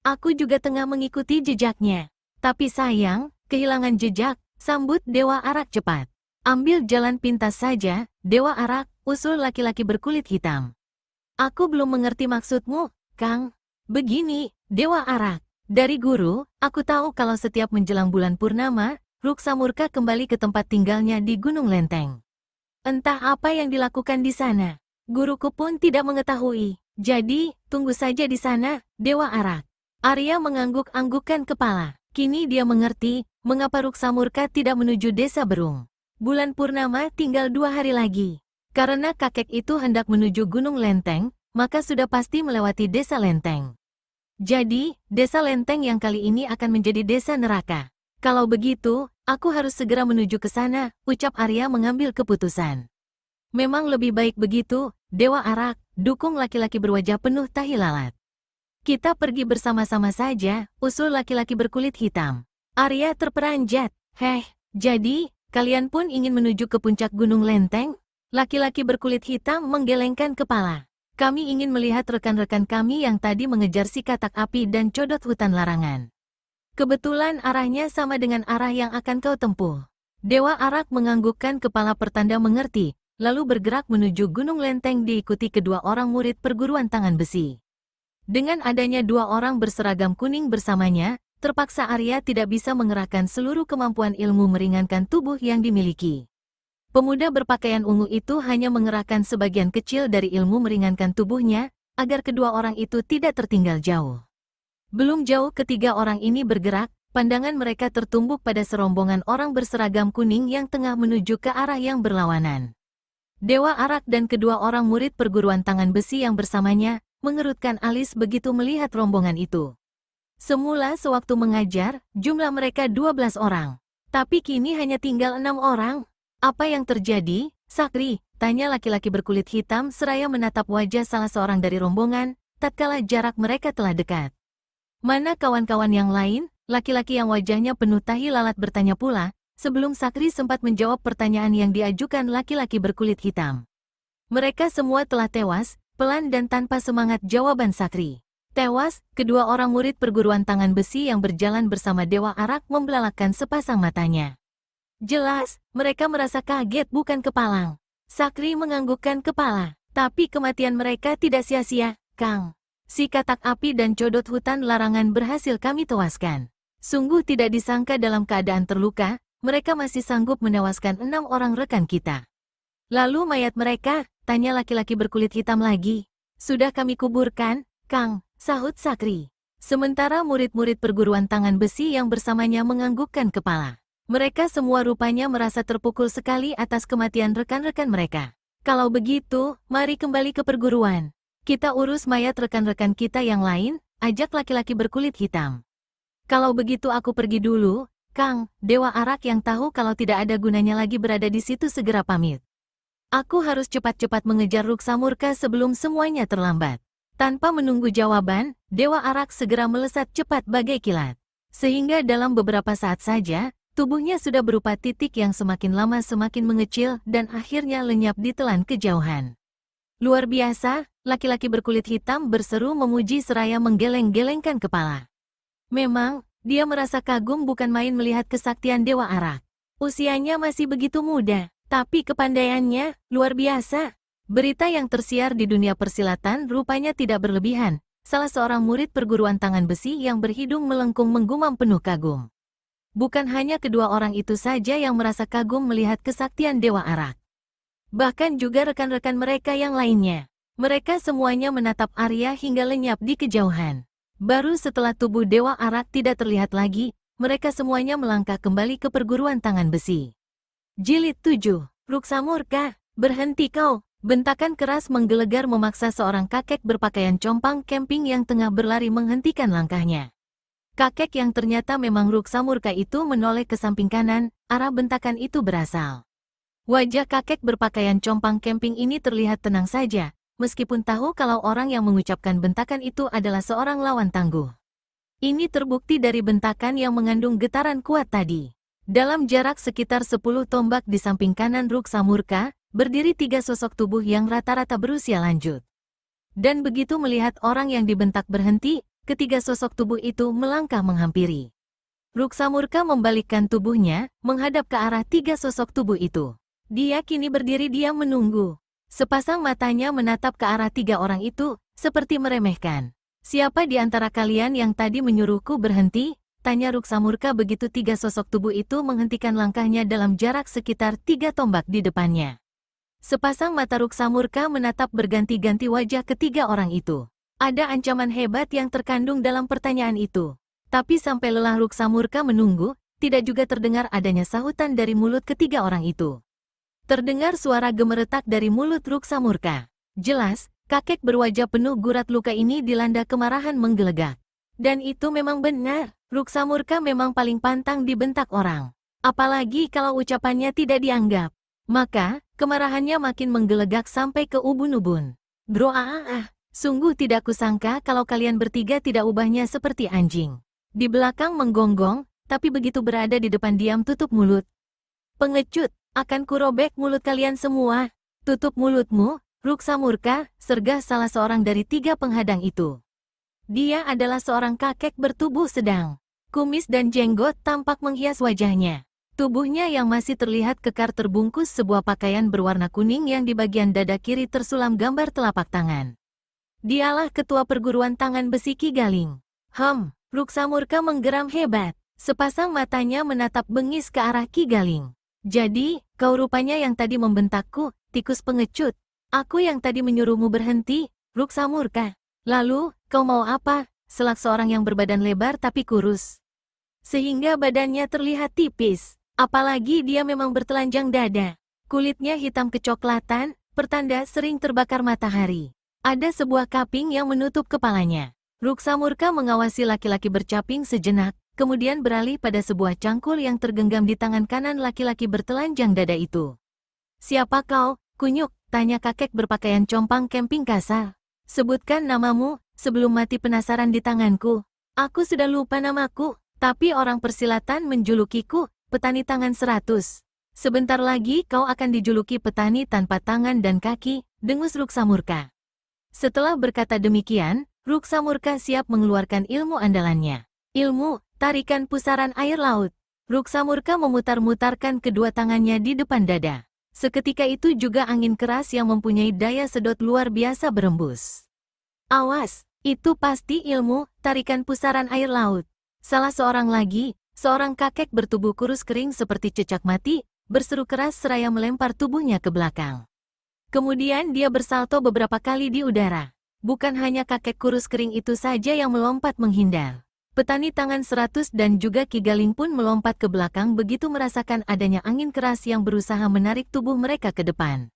Aku juga tengah mengikuti jejaknya. Tapi sayang, kehilangan jejak, sambut Dewa Arak cepat. Ambil jalan pintas saja, Dewa Arak, usul laki-laki berkulit hitam. Aku belum mengerti maksudmu, Kang. Begini, Dewa Arak. Dari guru, aku tahu kalau setiap menjelang bulan purnama, Ruksa Murka kembali ke tempat tinggalnya di Gunung Lenteng. Entah apa yang dilakukan di sana. Guruku pun tidak mengetahui. Jadi, tunggu saja di sana, Dewa Arak. Arya mengangguk-anggukkan kepala. Kini dia mengerti, mengapa Ruksa Murka tidak menuju desa Berung. Bulan purnama tinggal 2 hari lagi. Karena kakek itu hendak menuju Gunung Lenteng, maka sudah pasti melewati desa Lenteng. Jadi, desa Lenteng yang kali ini akan menjadi desa neraka. Kalau begitu, aku harus segera menuju ke sana, ucap Arya mengambil keputusan. Memang lebih baik begitu, Dewa Arak, dukung laki-laki berwajah penuh tahi lalat. Kita pergi bersama-sama saja, usul laki-laki berkulit hitam. Arya terperanjat. Jadi, kalian pun ingin menuju ke puncak Gunung Lenteng? Laki-laki berkulit hitam menggelengkan kepala. Kami ingin melihat rekan-rekan kami yang tadi mengejar si katak api dan codot hutan larangan. Kebetulan arahnya sama dengan arah yang akan kau tempuh. Dewa Arak menganggukkan kepala pertanda mengerti, lalu bergerak menuju Gunung Lenteng diikuti kedua orang murid perguruan tangan besi. Dengan adanya 2 orang berseragam kuning bersamanya, terpaksa Arya tidak bisa mengerahkan seluruh kemampuan ilmu meringankan tubuh yang dimiliki. Pemuda berpakaian ungu itu hanya mengerahkan sebagian kecil dari ilmu meringankan tubuhnya, agar kedua orang itu tidak tertinggal jauh. Belum jauh ketiga orang ini bergerak, pandangan mereka tertumbuk pada serombongan orang berseragam kuning yang tengah menuju ke arah yang berlawanan. Dewa Arak dan kedua orang murid perguruan tangan besi yang bersamanya, mengerutkan alis begitu melihat rombongan itu. Semula sewaktu mengajar, jumlah mereka 12 orang. Tapi kini hanya tinggal 6 orang. Apa yang terjadi, Sakri? Tanya laki-laki berkulit hitam seraya menatap wajah salah seorang dari rombongan, tatkala jarak mereka telah dekat. Mana kawan-kawan yang lain? Laki-laki yang wajahnya penuh tahi lalat bertanya pula, sebelum Sakri sempat menjawab pertanyaan yang diajukan laki-laki berkulit hitam. Mereka semua telah tewas, pelan dan tanpa semangat jawaban Sakri. Tewas, kedua orang murid perguruan tangan besi yang berjalan bersama Dewa Arak membelalakkan sepasang matanya. Jelas, mereka merasa kaget bukan kepalang. Sakri menganggukkan kepala, tapi kematian mereka tidak sia-sia, Kang. Si katak api dan codot hutan larangan berhasil kami tewaskan. Sungguh tidak disangka dalam keadaan terluka, mereka masih sanggup menewaskan 6 orang rekan kita. Lalu mayat mereka, tanya laki-laki berkulit hitam lagi. Sudah kami kuburkan, Kang, sahut Sakri. Sementara murid-murid perguruan tangan besi yang bersamanya menganggukkan kepala. Mereka semua rupanya merasa terpukul sekali atas kematian rekan-rekan mereka. Kalau begitu, mari kembali ke perguruan. Kita urus mayat rekan-rekan kita yang lain, ajak laki-laki berkulit hitam. Kalau begitu aku pergi dulu, Kang. Dewa Arak yang tahu kalau tidak ada gunanya lagi berada di situ segera pamit. Aku harus cepat-cepat mengejar Ruksa Murka sebelum semuanya terlambat. Tanpa menunggu jawaban, Dewa Arak segera melesat cepat bagai kilat. Sehingga dalam beberapa saat saja, tubuhnya sudah berupa titik yang semakin lama semakin mengecil dan akhirnya lenyap ditelan kejauhan. Luar biasa, laki-laki berkulit hitam berseru memuji seraya menggeleng-gelengkan kepala. Memang, dia merasa kagum bukan main melihat kesaktian Dewa Arak. Usianya masih begitu muda, tapi kepandaiannya luar biasa. Berita yang tersiar di dunia persilatan rupanya tidak berlebihan. Salah seorang murid perguruan tangan besi yang berhidung melengkung menggumam penuh kagum. Bukan hanya kedua orang itu saja yang merasa kagum melihat kesaktian Dewa Arak. Bahkan juga rekan-rekan mereka yang lainnya. Mereka semuanya menatap Arya hingga lenyap di kejauhan. Baru setelah tubuh Dewa Arak tidak terlihat lagi, mereka semuanya melangkah kembali ke perguruan tangan besi. Jilid 7. Ruksa Murka, berhenti kau! Bentakan keras menggelegar memaksa seorang kakek berpakaian compang camping yang tengah berlari menghentikan langkahnya. Kakek yang ternyata memang Ruksa Murka itu menoleh ke samping kanan, arah bentakan itu berasal. Wajah kakek berpakaian compang camping ini terlihat tenang saja, meskipun tahu kalau orang yang mengucapkan bentakan itu adalah seorang lawan tangguh. Ini terbukti dari bentakan yang mengandung getaran kuat tadi. Dalam jarak sekitar 10 tombak di samping kanan Ruksa Murka, berdiri 3 sosok tubuh yang rata-rata berusia lanjut. Dan begitu melihat orang yang dibentak berhenti, ketiga sosok tubuh itu melangkah menghampiri. Ruksa Murka membalikkan tubuhnya, menghadap ke arah 3 sosok tubuh itu. Dia kini berdiri diam menunggu. Sepasang matanya menatap ke arah 3 orang itu, seperti meremehkan. Siapa di antara kalian yang tadi menyuruhku berhenti? Tanya Ruksa Murka begitu 3 sosok tubuh itu menghentikan langkahnya dalam jarak sekitar 3 tombak di depannya. Sepasang mata Ruksa Murka menatap berganti-ganti wajah ketiga orang itu. Ada ancaman hebat yang terkandung dalam pertanyaan itu. Tapi sampai lelah Ruksa Murka menunggu, tidak juga terdengar adanya sahutan dari mulut ketiga orang itu. Terdengar suara gemeretak dari mulut Ruksa Murka. Jelas, kakek berwajah penuh gurat luka ini dilanda kemarahan menggelegak. Dan itu memang benar, Ruksa Murka memang paling pantang dibentak orang. Apalagi kalau ucapannya tidak dianggap. Maka, kemarahannya makin menggelegak sampai ke ubun-ubun. Sungguh tidak kusangka kalau kalian bertiga tidak ubahnya seperti anjing. Di belakang menggonggong, tapi begitu berada di depan diam tutup mulut. Pengecut, akan kurobek mulut kalian semua. Tutup mulutmu, Ruksa Murka, sergah salah seorang dari 3 penghadang itu. Dia adalah seorang kakek bertubuh sedang. Kumis dan jenggot tampak menghias wajahnya. Tubuhnya yang masih terlihat kekar terbungkus sebuah pakaian berwarna kuning yang di bagian dada kiri tersulam gambar telapak tangan. Dialah ketua perguruan tangan besi Ki Galing. Ruksa Murka menggeram hebat. Sepasang matanya menatap bengis ke arah Ki Galing. Jadi, kau rupanya yang tadi membentakku, tikus pengecut. Aku yang tadi menyuruhmu berhenti, Ruksa Murka. Lalu, kau mau apa? Selak seorang yang berbadan lebar tapi kurus. Sehingga badannya terlihat tipis. Apalagi dia memang bertelanjang dada. Kulitnya hitam kecoklatan, pertanda sering terbakar matahari. Ada sebuah kaping yang menutup kepalanya. Ruksa Murka mengawasi laki-laki bercaping sejenak, kemudian beralih pada sebuah cangkul yang tergenggam di tangan kanan laki-laki bertelanjang dada itu. Siapa kau, kunyuk? Tanya kakek berpakaian compang camping kasar. Sebutkan namamu, sebelum mati penasaran di tanganku. Aku sudah lupa namaku, tapi orang persilatan menjulukiku, petani tangan 100. Sebentar lagi kau akan dijuluki petani tanpa tangan dan kaki, dengus Ruksa Murka. Setelah berkata demikian, Ruksa Murka siap mengeluarkan ilmu andalannya. Ilmu, tarikan pusaran air laut. Ruksa Murka memutar-mutarkan kedua tangannya di depan dada. Seketika itu juga angin keras yang mempunyai daya sedot luar biasa berembus. Awas, itu pasti ilmu, tarikan pusaran air laut. Salah seorang lagi, seorang kakek bertubuh kurus kering seperti cecak mati, berseru keras seraya melempar tubuhnya ke belakang. Kemudian dia bersalto beberapa kali di udara. Bukan hanya kakek kurus kering itu saja yang melompat menghindar. Petani tangan 100 dan juga Ki Galing pun melompat ke belakang begitu merasakan adanya angin keras yang berusaha menarik tubuh mereka ke depan.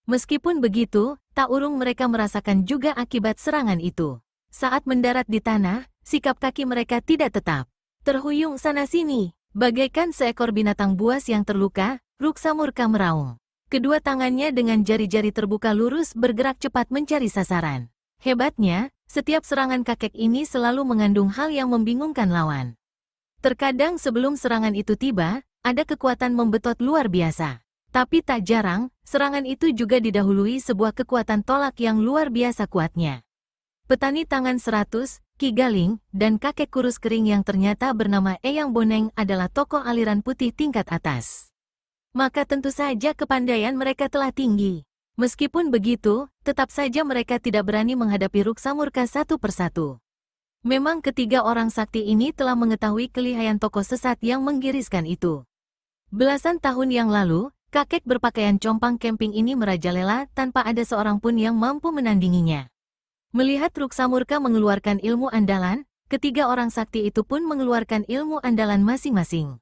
Meskipun begitu, tak urung mereka merasakan juga akibat serangan itu. Saat mendarat di tanah, sikap kaki mereka tidak tetap. Terhuyung sana-sini, bagaikan seekor binatang buas yang terluka, Ruksa Murka meraung. Kedua tangannya dengan jari-jari terbuka lurus bergerak cepat mencari sasaran. Hebatnya, setiap serangan kakek ini selalu mengandung hal yang membingungkan lawan. Terkadang sebelum serangan itu tiba, ada kekuatan membetot luar biasa. Tapi tak jarang, serangan itu juga didahului sebuah kekuatan tolak yang luar biasa kuatnya. Petani tangan 100, Ki Galing, dan kakek kurus kering yang ternyata bernama Eyang Boneng adalah tokoh aliran putih tingkat atas. Maka tentu saja kepandaian mereka telah tinggi. Meskipun begitu, tetap saja mereka tidak berani menghadapi Ruksa Murka satu persatu. Memang ketiga orang sakti ini telah mengetahui kelihayan tokoh sesat yang menggiriskan itu. Belasan tahun yang lalu, kakek berpakaian compang camping ini merajalela tanpa ada seorang pun yang mampu menandinginya. Melihat Ruksa Murka mengeluarkan ilmu andalan, ketiga orang sakti itu pun mengeluarkan ilmu andalan masing-masing.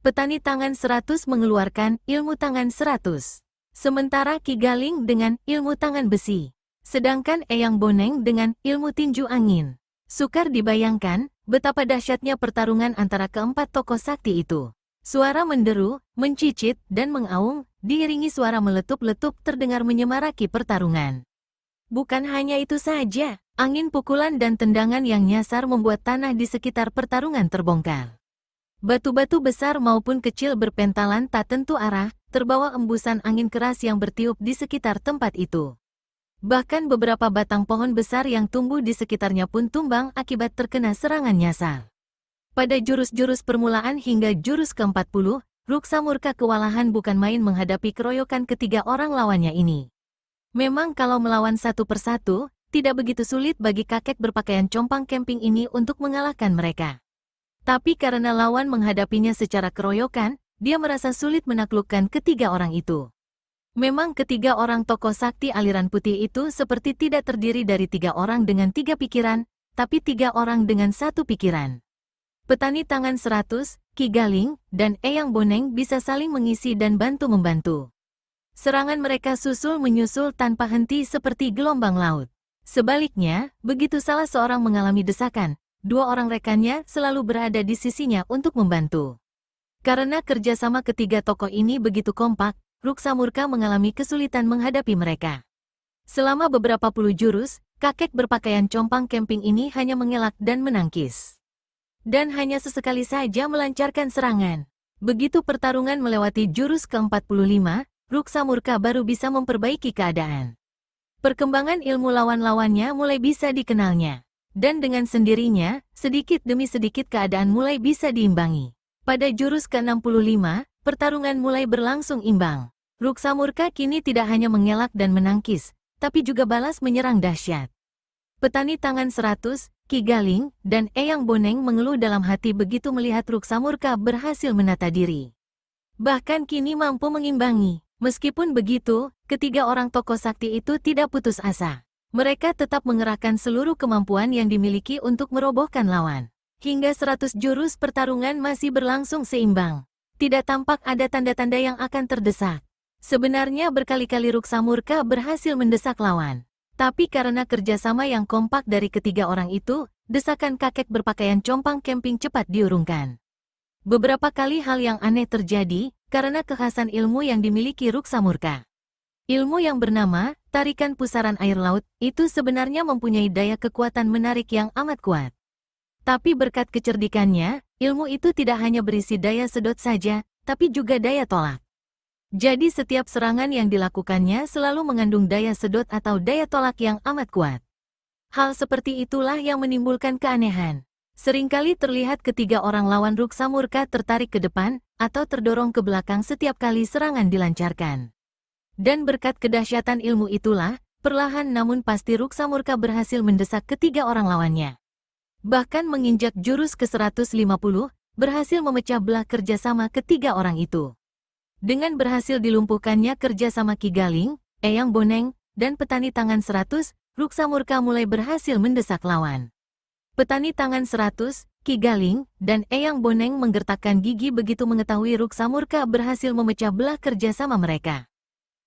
Petani tangan 100 mengeluarkan ilmu tangan 100. Sementara Ki Galing dengan ilmu tangan besi. Sedangkan Eyang Boneng dengan ilmu tinju angin. Sukar dibayangkan betapa dahsyatnya pertarungan antara keempat tokoh sakti itu. Suara menderu, mencicit, dan mengaung, diiringi suara meletup-letup terdengar menyemaraki pertarungan. Bukan hanya itu saja, angin pukulan dan tendangan yang nyasar membuat tanah di sekitar pertarungan terbongkar. Batu-batu besar maupun kecil berpentalan tak tentu arah, terbawa embusan angin keras yang bertiup di sekitar tempat itu. Bahkan beberapa batang pohon besar yang tumbuh di sekitarnya pun tumbang akibat terkena serangan nyasar. Pada jurus-jurus permulaan hingga jurus ke-40, Ruksa Murka kewalahan bukan main menghadapi keroyokan ketiga orang lawannya ini. Memang kalau melawan satu persatu, tidak begitu sulit bagi kakek berpakaian compang camping ini untuk mengalahkan mereka. Tapi karena lawan menghadapinya secara keroyokan, dia merasa sulit menaklukkan ketiga orang itu. Memang ketiga orang tokoh sakti aliran putih itu seperti tidak terdiri dari 3 orang dengan 3 pikiran, tapi 3 orang dengan 1 pikiran. Petani tangan 100, Ki Galing, dan Eyang Boneng bisa saling mengisi dan bantu-membantu. Serangan mereka susul-menyusul tanpa henti seperti gelombang laut. Sebaliknya, begitu salah seorang mengalami desakan, 2 orang rekannya selalu berada di sisinya untuk membantu. Karena kerjasama ketiga tokoh ini begitu kompak, Ruksa Murka mengalami kesulitan menghadapi mereka. Selama beberapa puluh jurus, kakek berpakaian compang camping ini hanya mengelak dan menangkis. Dan hanya sesekali saja melancarkan serangan. Begitu pertarungan melewati jurus ke-45, Ruksa Murka baru bisa memperbaiki keadaan. Perkembangan ilmu lawan-lawannya mulai bisa dikenalnya. Dan dengan sendirinya, sedikit demi sedikit keadaan mulai bisa diimbangi. Pada jurus ke-65, pertarungan mulai berlangsung imbang. Ruksa Murka kini tidak hanya mengelak dan menangkis, tapi juga balas menyerang dahsyat. Petani tangan 100, Ki Galing, dan Eyang Boneng mengeluh dalam hati begitu melihat Ruksa Murka berhasil menata diri. Bahkan kini mampu mengimbangi. Meskipun begitu, ketiga orang tokoh sakti itu tidak putus asa. Mereka tetap mengerahkan seluruh kemampuan yang dimiliki untuk merobohkan lawan. Hingga 100 jurus pertarungan masih berlangsung seimbang. Tidak tampak ada tanda-tanda yang akan terdesak. Sebenarnya berkali-kali Ruksa Murka berhasil mendesak lawan. Tapi karena kerjasama yang kompak dari ketiga orang itu, desakan kakek berpakaian compang camping cepat diurungkan. Beberapa kali hal yang aneh terjadi, karena kekhasan ilmu yang dimiliki Ruksa Murka. Ilmu yang bernama, tarikan pusaran air laut, itu sebenarnya mempunyai daya kekuatan menarik yang amat kuat. Tapi berkat kecerdikannya, ilmu itu tidak hanya berisi daya sedot saja, tapi juga daya tolak. Jadi setiap serangan yang dilakukannya selalu mengandung daya sedot atau daya tolak yang amat kuat. Hal seperti itulah yang menimbulkan keanehan. Seringkali terlihat ketiga orang lawan Ruksa Murka tertarik ke depan, atau terdorong ke belakang setiap kali serangan dilancarkan. Dan berkat kedahsyatan ilmu itulah, perlahan namun pasti Ruksa Murka berhasil mendesak ketiga orang lawannya. Bahkan menginjak jurus ke-150, berhasil memecah belah kerjasama ketiga orang itu. Dengan berhasil dilumpuhkannya kerjasama Ki Galing, Eyang Boneng, dan petani tangan 100, Ruksa Murka mulai berhasil mendesak lawan. Petani tangan 100, Ki Galing, dan Eyang Boneng menggertakkan gigi begitu mengetahui Ruksa Murka berhasil memecah belah kerjasama mereka.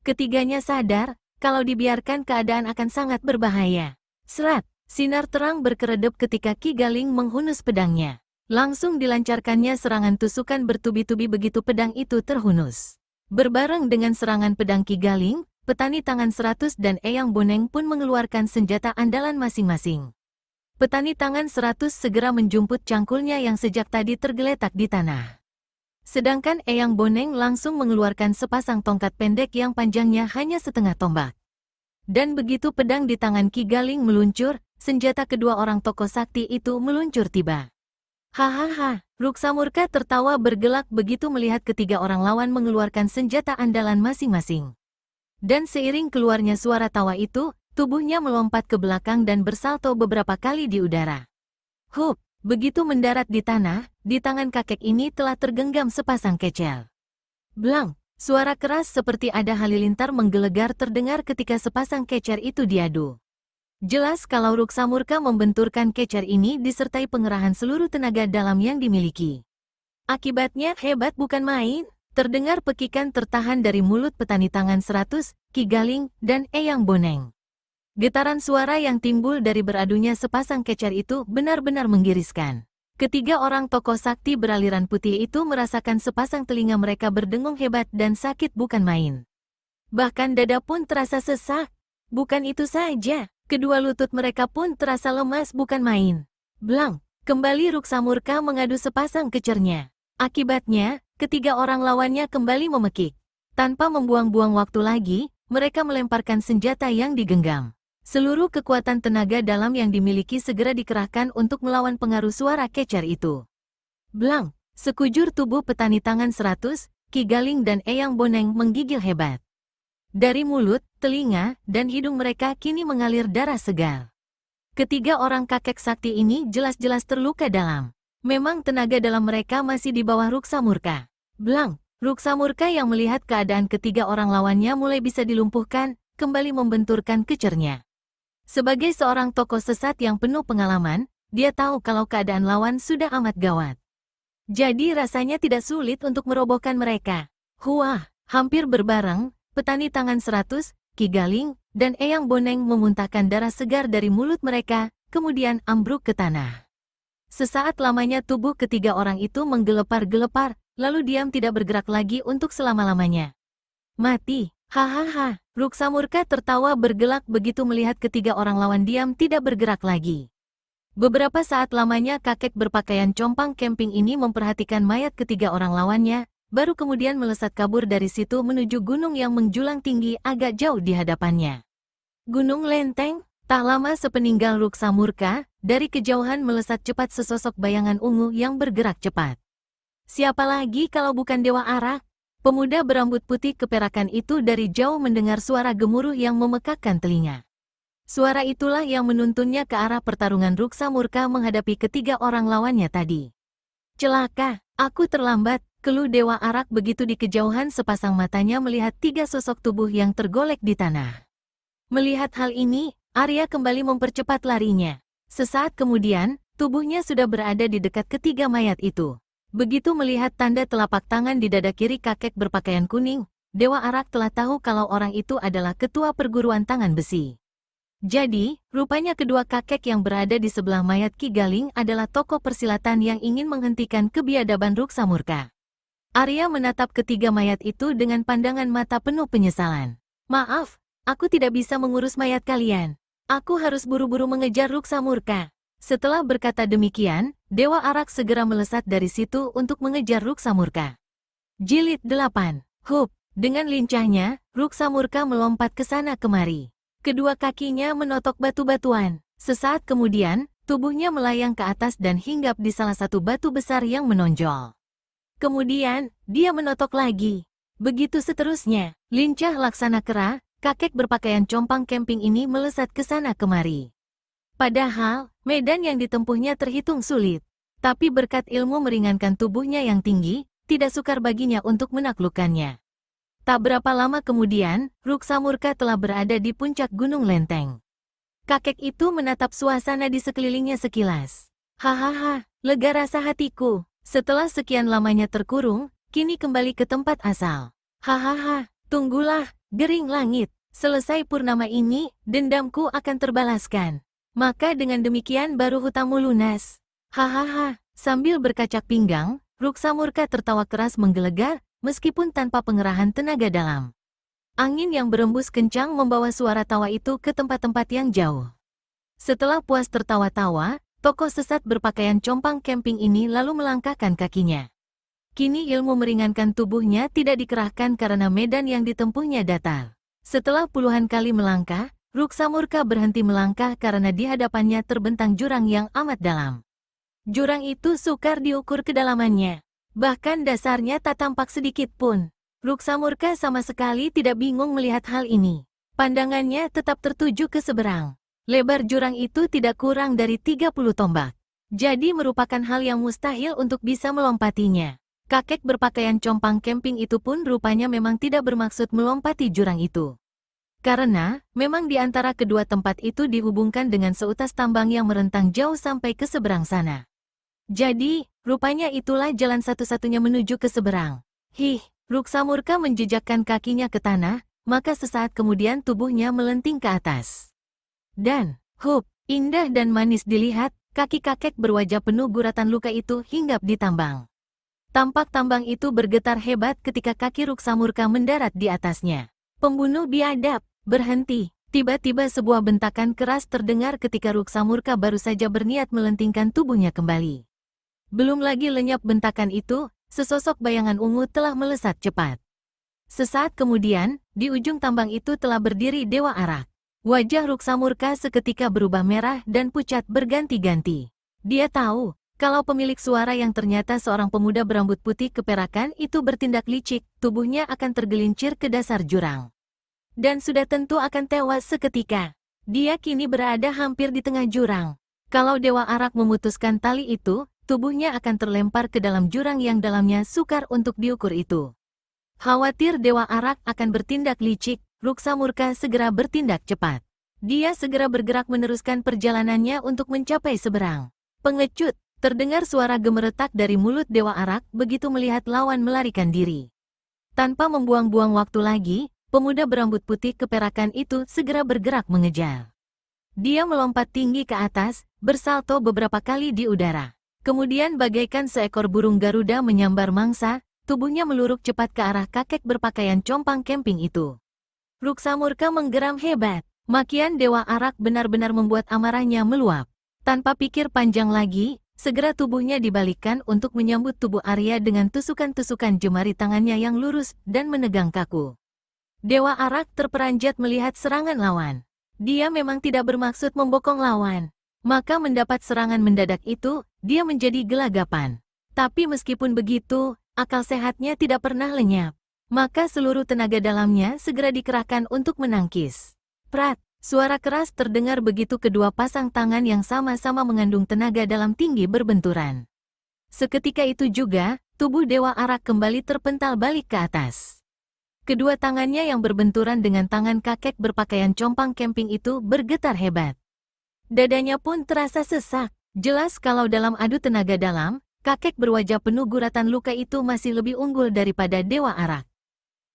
Ketiganya sadar, kalau dibiarkan keadaan akan sangat berbahaya. Serat! Sinar terang berkeredap ketika Ki Galing menghunus pedangnya. Langsung dilancarkannya serangan tusukan bertubi-tubi begitu pedang itu terhunus. Berbareng dengan serangan pedang Ki Galing, petani tangan 100 dan Eyang Boneng pun mengeluarkan senjata andalan masing-masing. Petani tangan 100 segera menjumput cangkulnya yang sejak tadi tergeletak di tanah. Sedangkan Eyang Boneng langsung mengeluarkan sepasang tongkat pendek yang panjangnya hanya setengah tombak. Dan begitu pedang di tangan Ki Galing meluncur, senjata kedua orang tokoh sakti itu meluncur tiba. Hahaha, Ruksa Murka tertawa bergelak begitu melihat ketiga orang lawan mengeluarkan senjata andalan masing-masing. Dan seiring keluarnya suara tawa itu, tubuhnya melompat ke belakang dan bersalto beberapa kali di udara. Hup, begitu mendarat di tanah, di tangan kakek ini telah tergenggam sepasang kecel. Blang! Suara keras seperti ada halilintar menggelegar terdengar ketika sepasang kecer itu diadu. Jelas kalau Ruksa Murka membenturkan kecer ini disertai pengerahan seluruh tenaga dalam yang dimiliki. Akibatnya hebat bukan main, terdengar pekikan tertahan dari mulut petani tangan 100, Ki Galing, dan Eyang Boneng. Getaran suara yang timbul dari beradunya sepasang kecer itu benar-benar menggiriskan. Ketiga orang tokoh sakti beraliran putih itu merasakan sepasang telinga mereka berdengung hebat dan sakit bukan main. Bahkan dada pun terasa sesak. Bukan itu saja, kedua lutut mereka pun terasa lemas bukan main. Blang, kembali Ruksamurka mengadu sepasang kecernya. Akibatnya, ketiga orang lawannya kembali memekik. Tanpa membuang-buang waktu lagi, mereka melemparkan senjata yang digenggam. Seluruh kekuatan tenaga dalam yang dimiliki segera dikerahkan untuk melawan pengaruh suara kecer itu. Blang, sekujur tubuh petani tangan 100, Ki Galing dan Eyang Boneng menggigil hebat. Dari mulut, telinga, dan hidung mereka kini mengalir darah segar. Ketiga orang kakek sakti ini jelas-jelas terluka dalam. Memang tenaga dalam mereka masih di bawah Ruksamurka. Blang, Ruksamurka yang melihat keadaan ketiga orang lawannya mulai bisa dilumpuhkan, kembali membenturkan kecernya. Sebagai seorang tokoh sesat yang penuh pengalaman, dia tahu kalau keadaan lawan sudah amat gawat. Jadi rasanya tidak sulit untuk merobohkan mereka. Huah, hampir berbareng, petani tangan 100, Ki Galing, dan Eyang Boneng memuntahkan darah segar dari mulut mereka, kemudian ambruk ke tanah. Sesaat lamanya tubuh ketiga orang itu menggelepar-gelepar, lalu diam tidak bergerak lagi untuk selama-lamanya. Mati, hahaha. Ruksamurka tertawa bergelak begitu melihat ketiga orang lawan diam tidak bergerak lagi. Beberapa saat lamanya kakek berpakaian compang camping ini memperhatikan mayat ketiga orang lawannya, baru kemudian melesat kabur dari situ menuju gunung yang menjulang tinggi agak jauh di hadapannya. Gunung Lenteng, tak lama sepeninggal Ruksamurka, dari kejauhan melesat cepat sesosok bayangan ungu yang bergerak cepat. Siapa lagi kalau bukan Dewa Arak? Pemuda berambut putih keperakan itu dari jauh mendengar suara gemuruh yang memekakkan telinga. Suara itulah yang menuntunnya ke arah pertarungan Ruksamurka menghadapi ketiga orang lawannya tadi. Celaka, aku terlambat, keluh Dewa Arak begitu di kejauhan sepasang matanya melihat tiga sosok tubuh yang tergolek di tanah. Melihat hal ini, Arya kembali mempercepat larinya. Sesaat kemudian, tubuhnya sudah berada di dekat ketiga mayat itu. Begitu melihat tanda telapak tangan di dada kiri kakek berpakaian kuning, Dewa Arak telah tahu kalau orang itu adalah ketua perguruan tangan besi. Jadi, rupanya kedua kakek yang berada di sebelah mayat Ki Galing adalah tokoh persilatan yang ingin menghentikan kebiadaban Ruksamurka. Arya menatap ketiga mayat itu dengan pandangan mata penuh penyesalan. Maaf, aku tidak bisa mengurus mayat kalian. Aku harus buru-buru mengejar Ruksamurka. Setelah berkata demikian, Dewa Arak segera melesat dari situ untuk mengejar Ruksamurka. Jilid 8. Hup, dengan lincahnya, Ruksamurka melompat ke sana kemari. Kedua kakinya menotok batu-batuan. Sesaat kemudian, tubuhnya melayang ke atas dan hinggap di salah satu batu besar yang menonjol. Kemudian, dia menotok lagi. Begitu seterusnya, lincah laksana kera, kakek berpakaian compang camping ini melesat ke sana kemari. Padahal, medan yang ditempuhnya terhitung sulit. Tapi berkat ilmu meringankan tubuhnya yang tinggi, tidak sukar baginya untuk menaklukkannya. Tak berapa lama kemudian, Ruksamurka telah berada di puncak Gunung Lenteng. Kakek itu menatap suasana di sekelilingnya sekilas. Hahaha, lega rasa hatiku. Setelah sekian lamanya terkurung, kini kembali ke tempat asal. Hahaha, tunggulah, gering langit. Selesai purnama ini, dendamku akan terbalaskan. Maka dengan demikian baru hutangmu lunas. Hahaha, sambil berkacak pinggang, Ruksamurka tertawa keras menggelegar, meskipun tanpa pengerahan tenaga dalam. Angin yang berembus kencang membawa suara tawa itu ke tempat-tempat yang jauh. Setelah puas tertawa-tawa, tokoh sesat berpakaian compang camping ini lalu melangkahkan kakinya. Kini ilmu meringankan tubuhnya tidak dikerahkan karena medan yang ditempuhnya datar. Setelah puluhan kali melangkah, Ruksamurka berhenti melangkah karena di hadapannya terbentang jurang yang amat dalam. Jurang itu sukar diukur kedalamannya. Bahkan dasarnya tak tampak sedikit pun. Ruksamurka sama sekali tidak bingung melihat hal ini. Pandangannya tetap tertuju ke seberang. Lebar jurang itu tidak kurang dari 30 tombak. Jadi merupakan hal yang mustahil untuk bisa melompatinya. Kakek berpakaian compang camping itu pun rupanya memang tidak bermaksud melompati jurang itu. Karena, memang di antara kedua tempat itu dihubungkan dengan seutas tambang yang merentang jauh sampai ke seberang sana. Jadi, rupanya itulah jalan satu-satunya menuju ke seberang. Ruksamurka menjejakkan kakinya ke tanah, maka sesaat kemudian tubuhnya melenting ke atas. Dan, indah dan manis dilihat, kaki kakek berwajah penuh guratan luka itu hinggap di tambang. Tampak tambang itu bergetar hebat ketika kaki Ruksamurka mendarat di atasnya. Pembunuh biadab, berhenti. Tiba-tiba sebuah bentakan keras terdengar ketika Ruksamurka baru saja berniat melentingkan tubuhnya kembali. Belum lagi lenyap bentakan itu, sesosok bayangan ungu telah melesat cepat. Sesaat kemudian, di ujung tambang itu telah berdiri Dewa Arak. Wajah Ruksamurka seketika berubah merah dan pucat berganti-ganti. Dia tahu, kalau pemilik suara yang ternyata seorang pemuda berambut putih keperakan itu bertindak licik, tubuhnya akan tergelincir ke dasar jurang. Dan sudah tentu akan tewas seketika. Dia kini berada hampir di tengah jurang. Kalau Dewa Arak memutuskan tali itu, tubuhnya akan terlempar ke dalam jurang yang dalamnya sukar untuk diukur itu. Khawatir Dewa Arak akan bertindak licik, Ruksamurka segera bertindak cepat. Dia segera bergerak meneruskan perjalanannya untuk mencapai seberang. Pengecut! Terdengar suara gemeretak dari mulut Dewa Arak begitu melihat lawan melarikan diri. Tanpa membuang-buang waktu lagi, pemuda berambut putih keperakan itu segera bergerak mengejar. Dia melompat tinggi ke atas, bersalto beberapa kali di udara. Kemudian bagaikan seekor burung Garuda menyambar mangsa, tubuhnya meluruk cepat ke arah kakek berpakaian compang camping itu. Ruksamurka menggeram hebat. Makian Dewa Arak benar-benar membuat amarahnya meluap. Tanpa pikir panjang lagi, segera tubuhnya dibalikkan untuk menyambut tubuh Arya dengan tusukan-tusukan jemari tangannya yang lurus dan menegang kaku. Dewa Arak terperanjat melihat serangan lawan. Dia memang tidak bermaksud membokong lawan. Maka mendapat serangan mendadak itu, dia menjadi gelagapan. Tapi meskipun begitu, akal sehatnya tidak pernah lenyap. Maka seluruh tenaga dalamnya segera dikerahkan untuk menangkis. Prat! Suara keras terdengar begitu kedua pasang tangan yang sama-sama mengandung tenaga dalam tinggi berbenturan. Seketika itu juga, tubuh Dewa Arak kembali terpental balik ke atas. Kedua tangannya yang berbenturan dengan tangan kakek berpakaian compang camping itu bergetar hebat. Dadanya pun terasa sesak. Jelas kalau dalam adu tenaga dalam, kakek berwajah penuh guratan luka itu masih lebih unggul daripada Dewa Arak.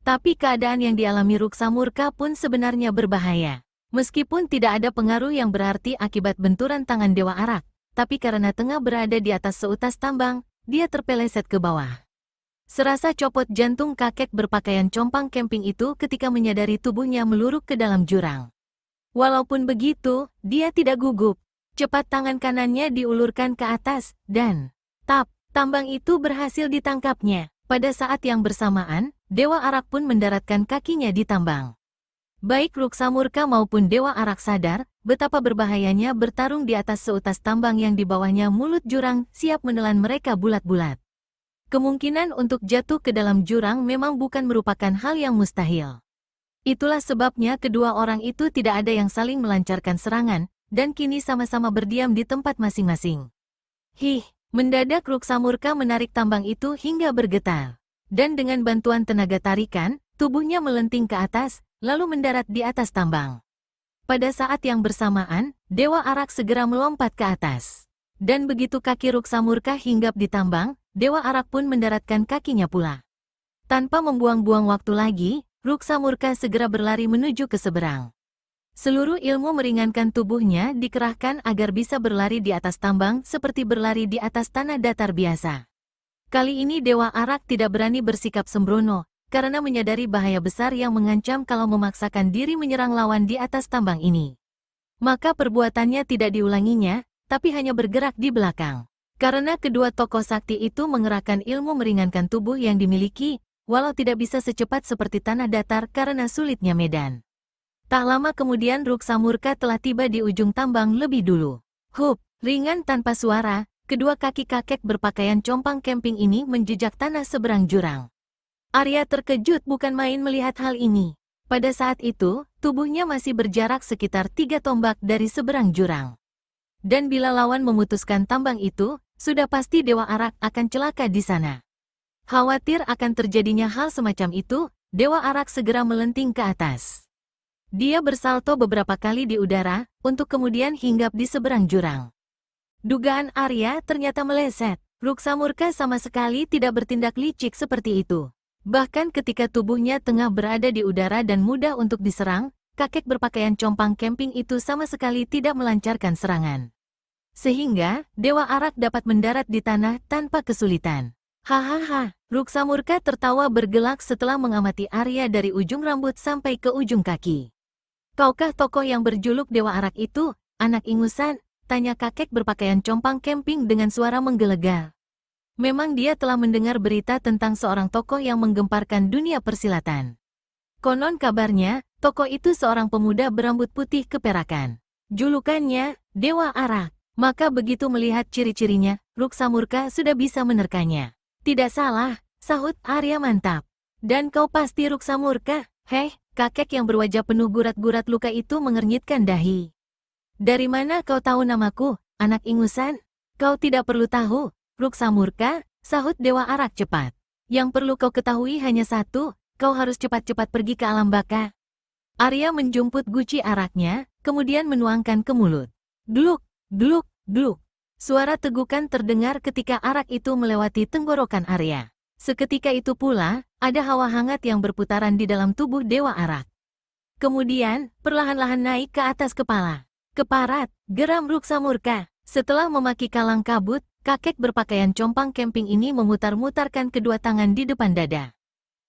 Tapi keadaan yang dialami Ruksamurka pun sebenarnya berbahaya. Meskipun tidak ada pengaruh yang berarti akibat benturan tangan Dewa Arak, tapi karena tengah berada di atas seutas tambang, dia terpeleset ke bawah. Serasa copot jantung kakek berpakaian compang camping itu ketika menyadari tubuhnya meluruk ke dalam jurang. Walaupun begitu, dia tidak gugup. Cepat tangan kanannya diulurkan ke atas, dan tambang itu berhasil ditangkapnya. Pada saat yang bersamaan, Dewa Arak pun mendaratkan kakinya di tambang. Baik Ruksamurka maupun Dewa Arak sadar betapa berbahayanya bertarung di atas seutas tambang yang di bawahnya mulut jurang siap menelan mereka bulat-bulat. Kemungkinan untuk jatuh ke dalam jurang memang bukan merupakan hal yang mustahil. Itulah sebabnya kedua orang itu tidak ada yang saling melancarkan serangan, dan kini sama-sama berdiam di tempat masing-masing. Mendadak Ruksamurka menarik tambang itu hingga bergetar. Dan dengan bantuan tenaga tarikan, tubuhnya melenting ke atas, lalu mendarat di atas tambang. Pada saat yang bersamaan, Dewa Arak segera melompat ke atas. Dan begitu kaki Ruksamurka hinggap di tambang, Dewa Arak pun mendaratkan kakinya pula. Tanpa membuang-buang waktu lagi, Ruksamurka segera berlari menuju ke seberang. Seluruh ilmu meringankan tubuhnya dikerahkan agar bisa berlari di atas tambang seperti berlari di atas tanah datar biasa. Kali ini Dewa Arak tidak berani bersikap sembrono, karena menyadari bahaya besar yang mengancam kalau memaksakan diri menyerang lawan di atas tambang ini. Maka perbuatannya tidak diulanginya, tapi hanya bergerak di belakang. Karena kedua tokoh sakti itu mengerahkan ilmu meringankan tubuh yang dimiliki, walau tidak bisa secepat seperti tanah datar karena sulitnya medan. Tak lama kemudian Ruksamurka telah tiba di ujung tambang lebih dulu. Ringan tanpa suara, kedua kaki kakek berpakaian compang camping ini menjejak tanah seberang jurang. Arya terkejut bukan main melihat hal ini. Pada saat itu, tubuhnya masih berjarak sekitar 3 tombak dari seberang jurang. Dan bila lawan memutuskan tambang itu, sudah pasti Dewa Arak akan celaka di sana. Khawatir akan terjadinya hal semacam itu, Dewa Arak segera melenting ke atas. Dia bersalto beberapa kali di udara, untuk kemudian hinggap di seberang jurang. Dugaan Arya ternyata meleset. Ruksamurka sama sekali tidak bertindak licik seperti itu. Bahkan ketika tubuhnya tengah berada di udara dan mudah untuk diserang, kakek berpakaian compang camping itu sama sekali tidak melancarkan serangan. sehingga Dewa Arak dapat mendarat di tanah tanpa kesulitan. Hahaha, Ruksa murka tertawa bergelak setelah mengamati Arya dari ujung rambut sampai ke ujung kaki. Kaukah tokoh yang berjuluk Dewa Arak itu, anak ingusan? Tanya kakek berpakaian compang camping dengan suara menggelegar. Memang dia telah mendengar berita tentang seorang tokoh yang menggemparkan dunia persilatan. Konon kabarnya, tokoh itu seorang pemuda berambut putih keperakan. Julukannya, Dewa Arak. Maka begitu melihat ciri-cirinya, Ruksa murka sudah bisa menerkanya. Tidak salah, sahut Arya mantap. Dan kau pasti Ruksa murka? Heh, kakek yang berwajah penuh gurat-gurat luka itu mengernyitkan dahi. Dari mana kau tahu namaku, anak ingusan? Kau tidak perlu tahu, Ruksa murka, sahut Dewa Arak cepat. Yang perlu kau ketahui hanya satu, kau harus cepat-cepat pergi ke alam baka. Arya menjumput guci araknya, kemudian menuangkan ke mulut. Gluk, gluk, gluk. Suara tegukan terdengar ketika arak itu melewati tenggorokan Arya. Seketika itu pula, ada hawa hangat yang berputaran di dalam tubuh Dewa Arak. Kemudian, perlahan-lahan naik ke atas kepala. Keparat, geram Ruksa murka. Setelah memaki kalang kabut, kakek berpakaian compang camping ini memutar-mutarkan kedua tangan di depan dada.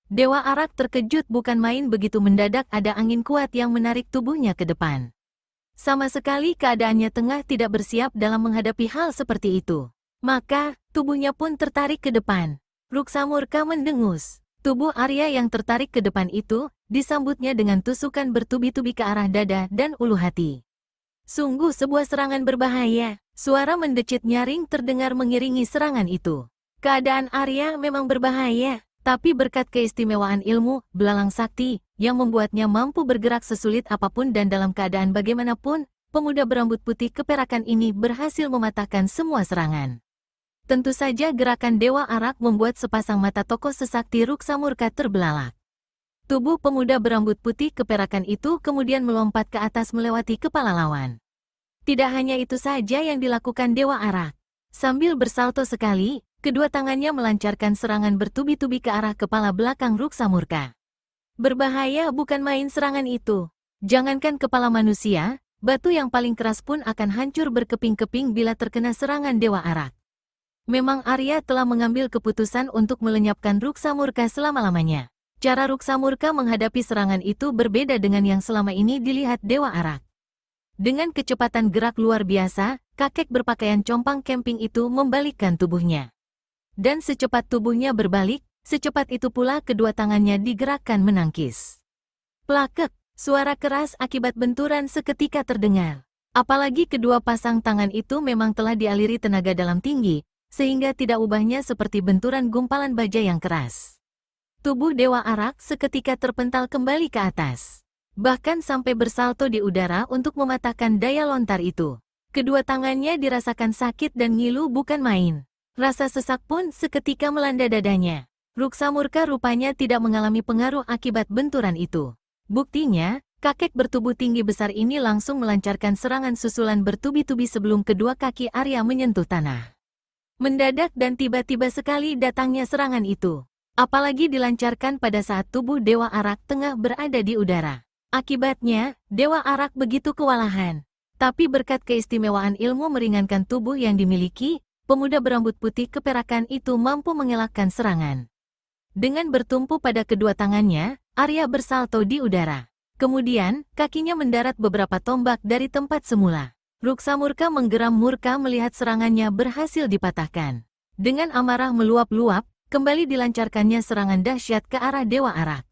Dewa Arak terkejut bukan main begitu mendadak ada angin kuat yang menarik tubuhnya ke depan. Sama sekali keadaannya tengah tidak bersiap dalam menghadapi hal seperti itu. Maka, tubuhnya pun tertarik ke depan. Ruksa murka mendengus. Tubuh Arya yang tertarik ke depan itu, disambutnya dengan tusukan bertubi-tubi ke arah dada dan ulu hati. Sungguh sebuah serangan berbahaya. Suara mendecit nyaring terdengar mengiringi serangan itu. Keadaan Arya memang berbahaya, tapi berkat keistimewaan ilmu, belalang sakti, yang membuatnya mampu bergerak sesulit apapun dan dalam keadaan bagaimanapun, pemuda berambut putih keperakan ini berhasil mematahkan semua serangan. Tentu saja gerakan Dewa Arak membuat sepasang mata tokoh sesakti Ruksa murka terbelalak. Tubuh pemuda berambut putih keperakan itu kemudian melompat ke atas melewati kepala lawan. Tidak hanya itu saja yang dilakukan Dewa Arak. Sambil bersalto sekali, kedua tangannya melancarkan serangan bertubi-tubi ke arah kepala belakang Ruksa murka. Berbahaya bukan main serangan itu. Jangankan kepala manusia, batu yang paling keras pun akan hancur berkeping-keping bila terkena serangan Dewa Arak. Memang Arya telah mengambil keputusan untuk melenyapkan Ruksa murka selama-lamanya. Cara Ruksa murka menghadapi serangan itu berbeda dengan yang selama ini dilihat Dewa Arak. Dengan kecepatan gerak luar biasa, kakek berpakaian compang camping itu membalikkan tubuhnya. Dan secepat tubuhnya berbalik, secepat itu pula kedua tangannya digerakkan menangkis. Plakek, suara keras akibat benturan seketika terdengar. Apalagi kedua pasang tangan itu memang telah dialiri tenaga dalam tinggi, sehingga tidak ubahnya seperti benturan gumpalan baja yang keras. Tubuh Dewa Arak seketika terpental kembali ke atas. Bahkan sampai bersalto di udara untuk mematahkan daya lontar itu. Kedua tangannya dirasakan sakit dan ngilu bukan main. Rasa sesak pun seketika melanda dadanya. Ruksa murka rupanya tidak mengalami pengaruh akibat benturan itu. Buktinya, kakek bertubuh tinggi besar ini langsung melancarkan serangan susulan bertubi-tubi sebelum kedua kaki Arya menyentuh tanah. Mendadak dan tiba-tiba sekali datangnya serangan itu. Apalagi dilancarkan pada saat tubuh Dewa Arak tengah berada di udara. Akibatnya, Dewa Arak begitu kewalahan. Tapi berkat keistimewaan ilmu meringankan tubuh yang dimiliki, pemuda berambut putih keperakan itu mampu mengelakkan serangan. Dengan bertumpu pada kedua tangannya, Arya bersalto di udara. Kemudian, kakinya mendarat beberapa tombak dari tempat semula. Ruksa murka menggeram murka melihat serangannya berhasil dipatahkan. Dengan amarah meluap-luap, kembali dilancarkannya serangan dahsyat ke arah Dewa Arak.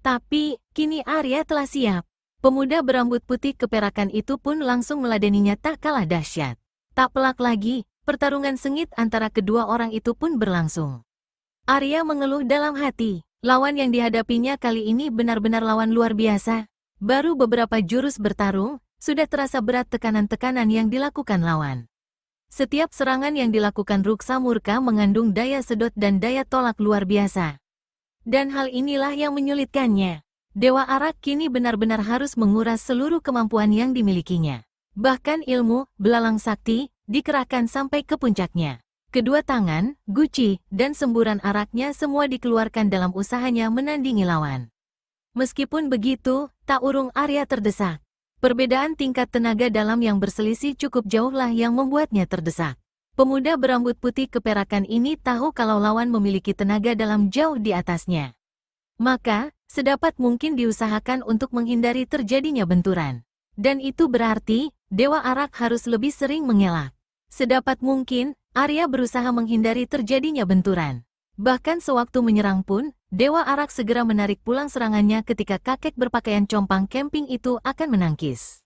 Tapi, kini Arya telah siap. Pemuda berambut putih keperakan itu pun langsung meladeninya tak kalah dahsyat. Tak pelak lagi, pertarungan sengit antara kedua orang itu pun berlangsung. Arya mengeluh dalam hati, lawan yang dihadapinya kali ini benar-benar lawan luar biasa. Baru beberapa jurus bertarung, sudah terasa berat tekanan-tekanan yang dilakukan lawan. Setiap serangan yang dilakukan Ruksa murka mengandung daya sedot dan daya tolak luar biasa. Dan hal inilah yang menyulitkannya. Dewa Arak kini benar-benar harus menguras seluruh kemampuan yang dimilikinya. Bahkan ilmu, belalang sakti, dikerahkan sampai ke puncaknya. Kedua tangan, guci, dan semburan araknya semua dikeluarkan dalam usahanya menandingi lawan. Meskipun begitu, tak urung Arya terdesak. Perbedaan tingkat tenaga dalam yang berselisih cukup jauhlah yang membuatnya terdesak. Pemuda berambut putih keperakan ini tahu kalau lawan memiliki tenaga dalam jauh di atasnya. Maka, sedapat mungkin diusahakan untuk menghindari terjadinya benturan. Dan itu berarti, Dewa Arak harus lebih sering mengelak. Sedapat mungkin, Arya berusaha menghindari terjadinya benturan. Bahkan sewaktu menyerang pun, Dewa Arak segera menarik pulang serangannya ketika kakek berpakaian compang camping itu akan menangkis.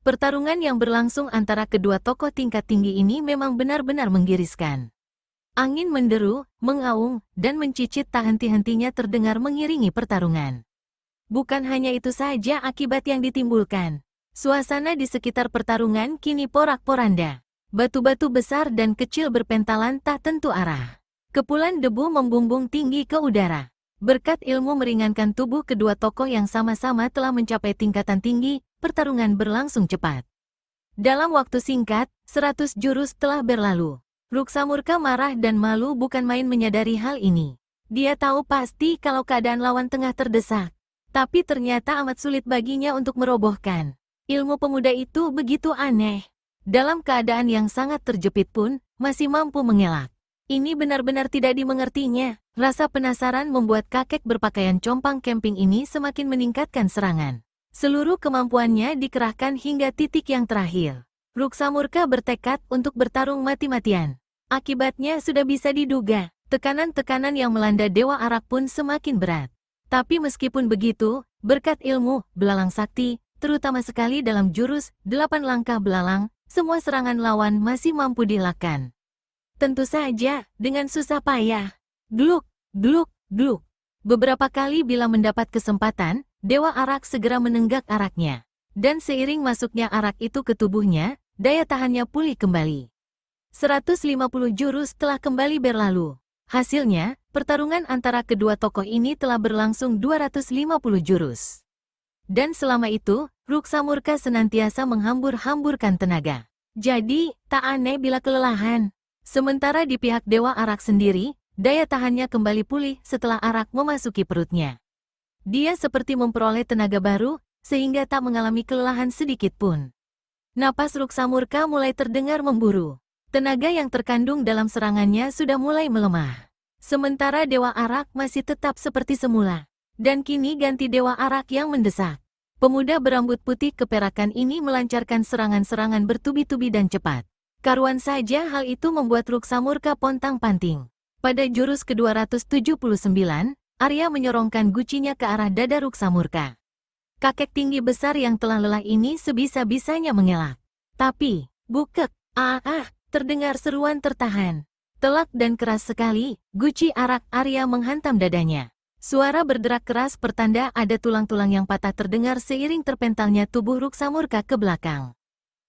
Pertarungan yang berlangsung antara kedua tokoh tingkat tinggi ini memang benar-benar menggiriskan. Angin menderu, mengaung, dan mencicit tak henti-hentinya terdengar mengiringi pertarungan. Bukan hanya itu saja akibat yang ditimbulkan. Suasana di sekitar pertarungan kini porak-poranda. Batu-batu besar dan kecil berpentalan tak tentu arah. Kepulan debu membumbung tinggi ke udara. Berkat ilmu meringankan tubuh kedua tokoh yang sama-sama telah mencapai tingkatan tinggi, pertarungan berlangsung cepat. Dalam waktu singkat, 100 jurus telah berlalu. Ruksamurka marah dan malu bukan main menyadari hal ini. Dia tahu pasti kalau keadaan lawan tengah terdesak. Tapi ternyata amat sulit baginya untuk merobohkan. Ilmu pemuda itu begitu aneh. Dalam keadaan yang sangat terjepit pun, masih mampu mengelak. Ini benar-benar tidak dimengertinya. Rasa penasaran membuat kakek berpakaian compang camping ini semakin meningkatkan serangan. Seluruh kemampuannya dikerahkan hingga titik yang terakhir. Ruksamurka bertekad untuk bertarung mati-matian. Akibatnya sudah bisa diduga, tekanan-tekanan yang melanda Dewa Arak pun semakin berat. Tapi meskipun begitu, berkat ilmu, belalang sakti, terutama sekali dalam jurus 8 langkah belalang, semua serangan lawan masih mampu dielakkan. Tentu saja, dengan susah payah. Gluk, gluk, gluk. Beberapa kali bila mendapat kesempatan, Dewa Arak segera menenggak araknya. Dan seiring masuknya arak itu ke tubuhnya, daya tahannya pulih kembali. 150 jurus telah kembali berlalu. Hasilnya, pertarungan antara kedua tokoh ini telah berlangsung 250 jurus. Dan selama itu, Ruksamurka senantiasa menghambur-hamburkan tenaga. Jadi, tak aneh bila kelelahan. Sementara di pihak Dewa Arak sendiri, daya tahannya kembali pulih setelah arak memasuki perutnya. Dia seperti memperoleh tenaga baru, sehingga tak mengalami kelelahan sedikit pun. Napas Ruksamurka mulai terdengar memburu. Tenaga yang terkandung dalam serangannya sudah mulai melemah. Sementara Dewa Arak masih tetap seperti semula. Dan kini ganti Dewa Arak yang mendesak. Pemuda berambut putih keperakan ini melancarkan serangan-serangan bertubi-tubi dan cepat. Karuan saja hal itu membuat Ruksamurka pontang-panting. Pada jurus ke-279, Arya menyorongkan gucinya ke arah dada Ruksamurka. Kakek tinggi besar yang telah lelah ini sebisa-bisanya mengelak. Tapi, bukek, terdengar seruan tertahan. Telak dan keras sekali, guci arak Arya menghantam dadanya. Suara berderak keras pertanda ada tulang-tulang yang patah terdengar seiring terpentalnya tubuh Ruksamurka ke belakang.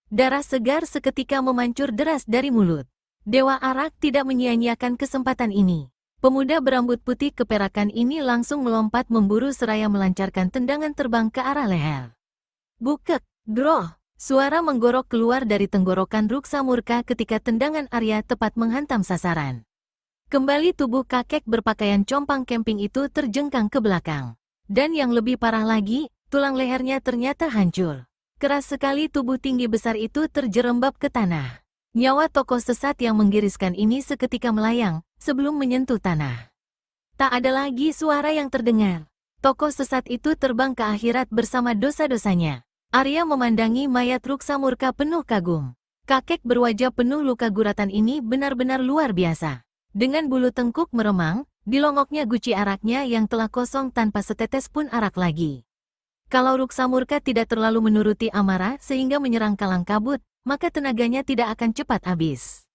Darah segar seketika memancur deras dari mulut. Dewa Arak tidak menyia-nyiakan kesempatan ini. Pemuda berambut putih keperakan ini langsung melompat memburu seraya melancarkan tendangan terbang ke arah leher. Bukek, groh, suara menggorok keluar dari tenggorokan Ruksamurka ketika tendangan Arya tepat menghantam sasaran. Kembali tubuh kakek berpakaian compang camping itu terjengkang ke belakang. Dan yang lebih parah lagi, tulang lehernya ternyata hancur. Keras sekali tubuh tinggi besar itu terjerembab ke tanah. Nyawa tokoh sesat yang menggiriskan ini seketika melayang, sebelum menyentuh tanah. Tak ada lagi suara yang terdengar. Tokoh sesat itu terbang ke akhirat bersama dosa-dosanya. Arya memandangi mayat Ruksamurka penuh kagum. Kakek berwajah penuh luka guratan ini benar-benar luar biasa. Dengan bulu tengkuk meremang, dilongoknya guci araknya yang telah kosong tanpa setetes pun arak lagi. Kalau Ruksamurka tidak terlalu menuruti amarah sehingga menyerang kalang kabut, maka tenaganya tidak akan cepat habis.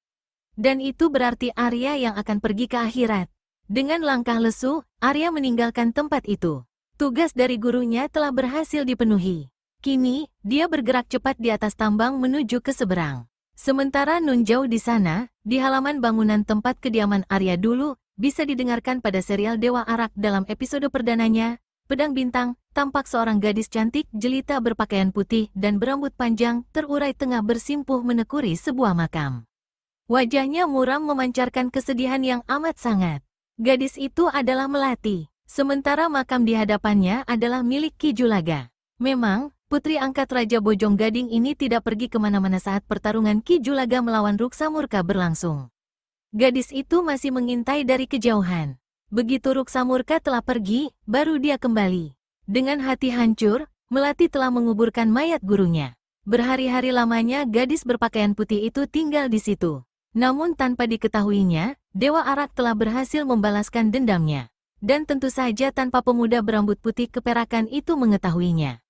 Dan itu berarti Arya yang akan pergi ke akhirat. Dengan langkah lesu, Arya meninggalkan tempat itu. Tugas dari gurunya telah berhasil dipenuhi. Kini, dia bergerak cepat di atas tambang menuju ke seberang. Sementara Nun jauh di sana, di halaman bangunan tempat kediaman Arya dulu, bisa didengarkan pada serial Dewa Arak dalam episode perdananya, Pedang Bintang, tampak seorang gadis cantik jelita berpakaian putih dan berambut panjang terurai tengah bersimpuh menekuri sebuah makam. Wajahnya muram memancarkan kesedihan yang amat sangat. Gadis itu adalah Melati, sementara makam di hadapannya adalah milik Ki Julaga. Memang, Putri angkat Raja Bojong Gading ini tidak pergi kemana-mana saat pertarungan Ki Julaga melawan Ruksa Murka berlangsung. Gadis itu masih mengintai dari kejauhan. Begitu Ruksa Murka telah pergi, baru dia kembali. Dengan hati hancur, Melati telah menguburkan mayat gurunya. Berhari-hari lamanya gadis berpakaian putih itu tinggal di situ. Namun tanpa diketahuinya, Dewa Arak telah berhasil membalaskan dendamnya. Dan tentu saja tanpa pemuda berambut putih keperakan itu mengetahuinya.